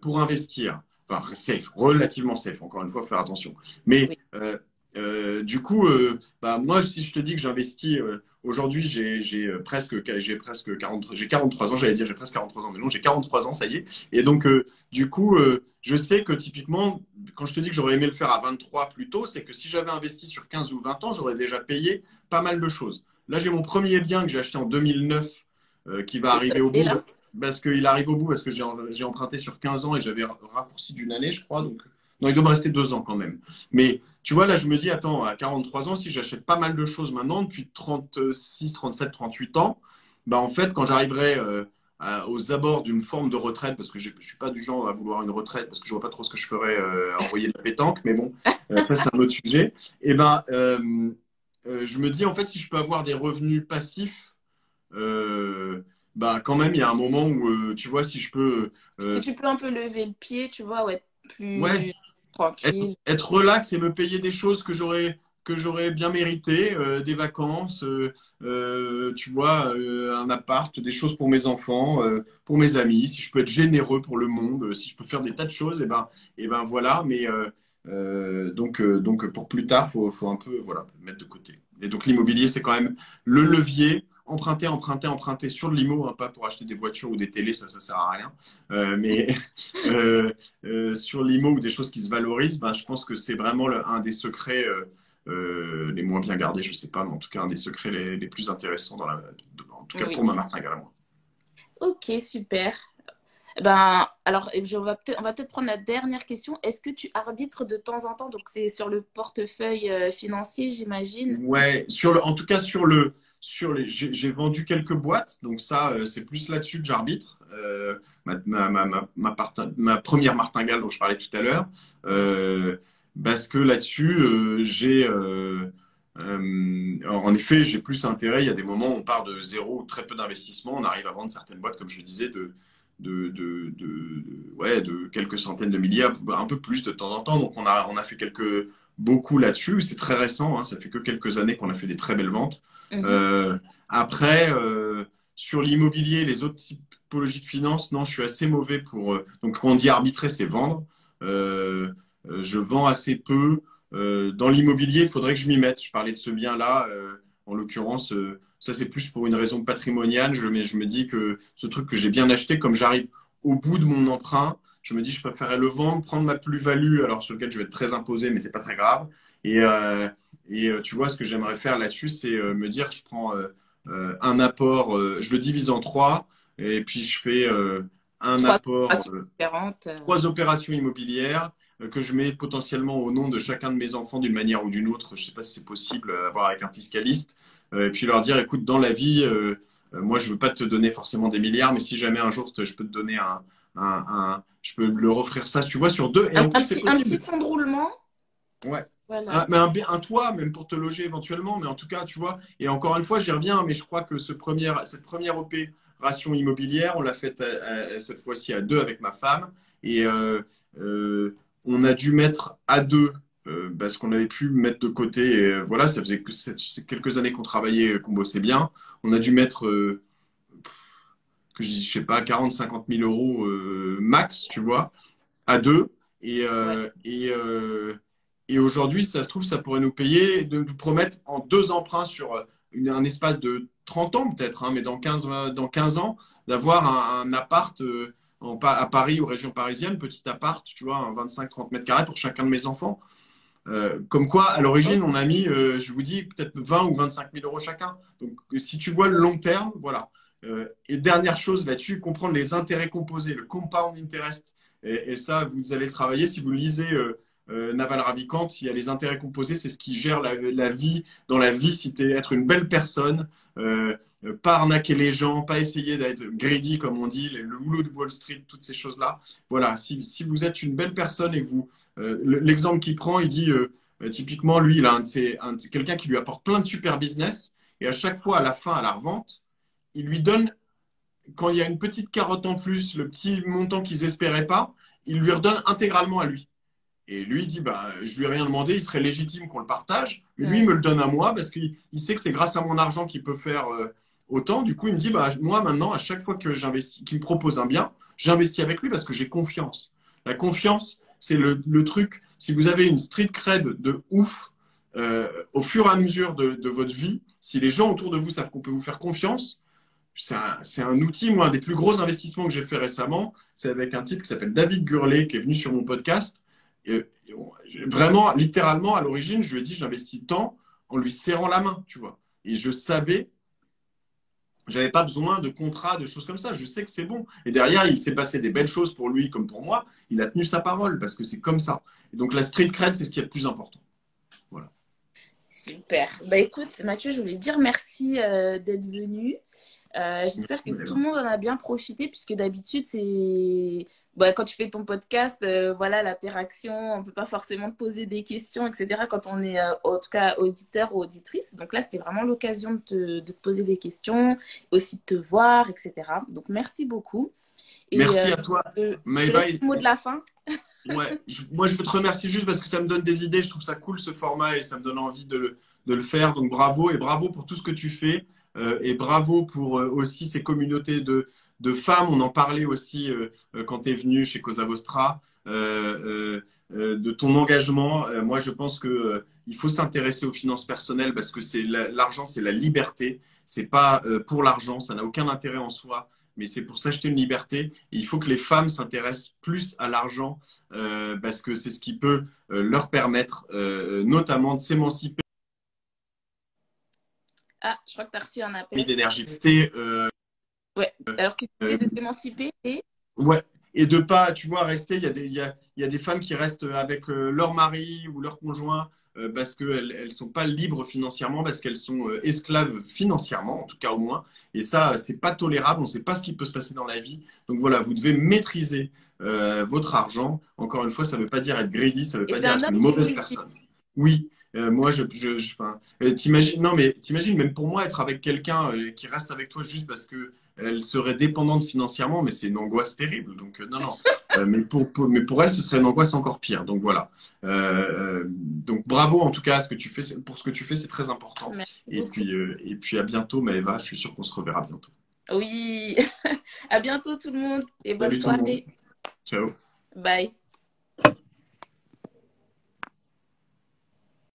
pour investir. Enfin, safe, relativement safe, encore une fois, faut faire attention. Mais Oui. du coup, moi, si je te dis que j'investis, aujourd'hui, j'ai presque 40, j'ai 43 ans, j'allais dire j'ai presque 43 ans, mais non, j'ai 43 ans, ça y est. Et donc, du coup, je sais que typiquement, quand je te dis que j'aurais aimé le faire à 23 plus tôt, c'est que si j'avais investi sur 15 ou 20 ans, j'aurais déjà payé pas mal de choses. Là, j'ai mon premier bien que j'ai acheté en 2009 qui va Oui, ça arriver au fait bout là. parce qu'il arrive au bout parce que j'ai emprunté sur 15 ans et j'avais raccourci d'une année, je crois. Donc, non, il doit me rester 2 ans quand même. Mais tu vois, là, je me dis, attends, à 43 ans, si j'achète pas mal de choses maintenant, depuis 36, 37, 38 ans, en fait, quand j'arriverai aux abords d'une forme de retraite, parce que je ne suis pas du genre à vouloir une retraite, parce que je ne vois pas trop ce que je ferais à envoyer de la pétanque, mais bon, ça, c'est un autre sujet. Et je me dis, en fait, si je peux avoir des revenus passifs, quand même, il y a un moment où, tu vois, si je peux Si euh, tu peux un peu lever le pied, tu vois, ou être ouais, plus tranquille. être relax et me payer des choses que j'aurais bien méritées, des vacances, tu vois, un appart, des choses pour mes enfants, pour mes amis, si je peux être généreux pour le monde, si je peux faire des tas de choses, et ben voilà. Mais donc pour plus tard, faut un peu voilà mettre de côté. Et donc l'immobilier, c'est quand même le levier. Emprunter, emprunter, emprunter sur de l'IMO, hein, pas pour acheter des voitures ou des télés, ça sert à rien. Mais euh, sur l'IMO ou des choses qui se valorisent, je pense que c'est vraiment un des secrets les moins bien gardés, je sais pas, mais en tout cas un des secrets les plus intéressants en tout cas pour Oui. ma martingale à moi. Ok, super. Alors, on va peut-être prendre la dernière question. Est-ce que tu arbitres de temps en temps? Donc, c'est sur le portefeuille financier, j'imagine. Ouais, en tout cas j'ai vendu quelques boîtes, donc ça c'est plus là-dessus que j'arbitre. Ma première martingale dont je parlais tout à l'heure, parce que là-dessus en effet j'ai plus intérêt. Il y a des moments où on part de zéro ou très peu d'investissement, on arrive à vendre certaines boîtes, comme je disais, ouais, de quelques centaines de milliards, un peu plus de temps en temps. Donc on a fait beaucoup là-dessus. C'est très récent, hein, ça fait que quelques années qu'on a fait des très belles ventes. Mhm. Euh, après, sur l'immobilier, les autres typologies de finances, non, je suis assez mauvais pour. Donc, quand on dit arbitrer, c'est vendre. Euh, je vends assez peu. Dans l'immobilier, il faudrait que je m'y mette. Je parlais de ce bien-là. En l'occurrence, ça, c'est plus pour une raison patrimoniale. Mais je me dis que ce truc que j'ai bien acheté, comme j'arrive au bout de mon emprunt, je me dis je préférerais le vendre, prendre ma plus-value, alors sur lequel je vais être très imposé, mais c'est pas très grave. Et, tu vois, ce que j'aimerais faire là-dessus, c'est me dire que je prends un apport, je le divise en trois, et puis je fais un Trois apport, opérations différentes. 3 opérations immobilières que je mets potentiellement au nom de chacun de mes enfants d'une manière ou d'une autre. Je ne sais pas si c'est possible à voir avec un fiscaliste. Et puis leur dire, écoute, dans la vie, moi, je ne veux pas te donner forcément des milliards, mais si jamais un jour, je peux te donner je peux leur offrir ça, tu vois, sur deux. Et en plus, c'est Un petit possible. fonds de roulement. Ouais. Voilà. Mais un toit, même pour te loger éventuellement, mais en tout cas, tu vois. Et encore une fois, j'y reviens, mais je crois que cette première opération immobilière, on l'a faite cette fois-ci à deux avec ma femme. Et on a dû mettre à deux parce qu'on avait pu mettre de côté. Et, voilà, ça faisait c'est quelques années qu'on travaillait, qu'on bossait bien. On a dû mettre, je sais pas, 40, 50 000 euros max, tu vois, à deux. Et, Ouais. et aujourd'hui, si ça se trouve, ça pourrait nous payer, de nous promettre en deux emprunts sur un espace de 30 ans peut-être, hein, mais dans 15 ans, d'avoir un appart à Paris ou région parisienne, petit appart, tu vois, un 25-30 mètres carrés pour chacun de mes enfants. Comme quoi, à l'origine, on a mis, je vous dis, peut-être 20 ou 25 000 euros chacun. Donc, si tu vois le long terme, voilà. Et dernière chose là-dessus, comprendre les intérêts composés, le compound interest. Et ça, vous allez travailler si vous lisez Naval Ravikant. Il y a les intérêts composés, c'est ce qui gère la vie. Dans la vie, si tu es être une belle personne, pas arnaquer les gens, pas essayer d'être greedy, comme on dit, le boulot de Wall Street, toutes ces choses-là. Voilà, si vous êtes une belle personne et que vous. L'exemple qu'il prend, il dit typiquement, lui, il a quelqu'un qui lui apporte plein de super business. Et à chaque fois, à la fin, à la revente, il lui donne, quand il y a une petite carotte en plus, le petit montant qu'ils n'espéraient pas, il lui redonne intégralement à lui. Et lui, il dit, bah, je lui ai rien demandé, il serait légitime qu'on le partage. Mais lui, il me le donne à moi parce qu'il sait que c'est grâce à mon argent qu'il peut faire autant. Du coup, il me dit, bah, moi, maintenant, à chaque fois que j'investis, qu'il me propose un bien, j'investis avec lui parce que j'ai confiance. La confiance, c'est le truc. Si vous avez une street cred de ouf, au fur et à mesure de votre vie, si les gens autour de vous savent qu'on peut vous faire confiance, c'est un outil. Moi, un des plus gros investissements que j'ai fait récemment, c'est avec un type qui s'appelle David Gurley, qui est venu sur mon podcast. Et vraiment, littéralement, à l'origine, je lui ai dit, j'investis tant en lui serrant la main, tu vois. Et je savais, j'avais pas besoin de contrat, de choses comme ça. Je sais que c'est bon. Et derrière, il s'est passé des belles choses pour lui comme pour moi. Il a tenu sa parole parce que c'est comme ça. Et donc, la street cred, c'est ce qui est le plus important. Voilà. Super. Bah écoute, Mathieu, je voulais dire merci d'être venu. J'espère que tout le monde en a bien profité, puisque d'habitude, c'est bah, quand tu fais ton podcast, voilà, l'interaction, on ne peut pas forcément te poser des questions, etc. quand on est, en tout cas, auditeur ou auditrice. Donc là, c'était vraiment l'occasion de te poser des questions, aussi de te voir, etc. Donc merci beaucoup. Et, merci à toi, je te laisse le mot de la fin. Ouais, moi je veux te remercier juste parce que ça me donne des idées. Je trouve ça cool ce format et ça me donne envie de le faire. Donc bravo et bravo pour tout ce que tu fais et bravo pour aussi ces communautés de femmes. On en parlait aussi quand tu es venu chez Cosa Vostra de ton engagement. Moi je pense que il faut s'intéresser aux finances personnelles parce que c'est l'argent, c'est la liberté. C'est pas pour l'argent, ça n'a aucun intérêt en soi. Mais c'est pour s'acheter une liberté. Et il faut que les femmes s'intéressent plus à l'argent parce que c'est ce qui peut leur permettre notamment de s'émanciper Ah, je crois que tu as reçu un appel. d'énergie. Ouais, alors que tu essaies de s'émanciper et... Ouais, et de pas, tu vois, rester. Il y a des femmes qui restent avec leur mari ou leur conjoint parce qu'elles ne sont pas libres financièrement, parce qu'elles sont esclaves financièrement, en tout cas au moins. Et ça, c'est pas tolérable. On ne sait pas ce qui peut se passer dans la vie. Donc voilà, vous devez maîtriser votre argent. Encore une fois, ça ne veut pas dire être greedy, ça ne veut pas dire être une mauvaise personne. Oui. Moi, enfin, t'imagines, non, mais t'imagines, même pour moi, être avec quelqu'un qui reste avec toi juste parce que elle serait dépendante financièrement, mais c'est une angoisse terrible. Donc, non, non. Mais pour elle, ce serait une angoisse encore pire. Donc, voilà. Donc, bravo en tout cas à ce que tu fais. Pour ce que tu fais, c'est très important. Et puis, à bientôt, Maëva. Je suis sûr qu'on se reverra bientôt. Oui. À bientôt, tout le monde. Et bonne Salut tout le monde. soirée. Ciao. Bye.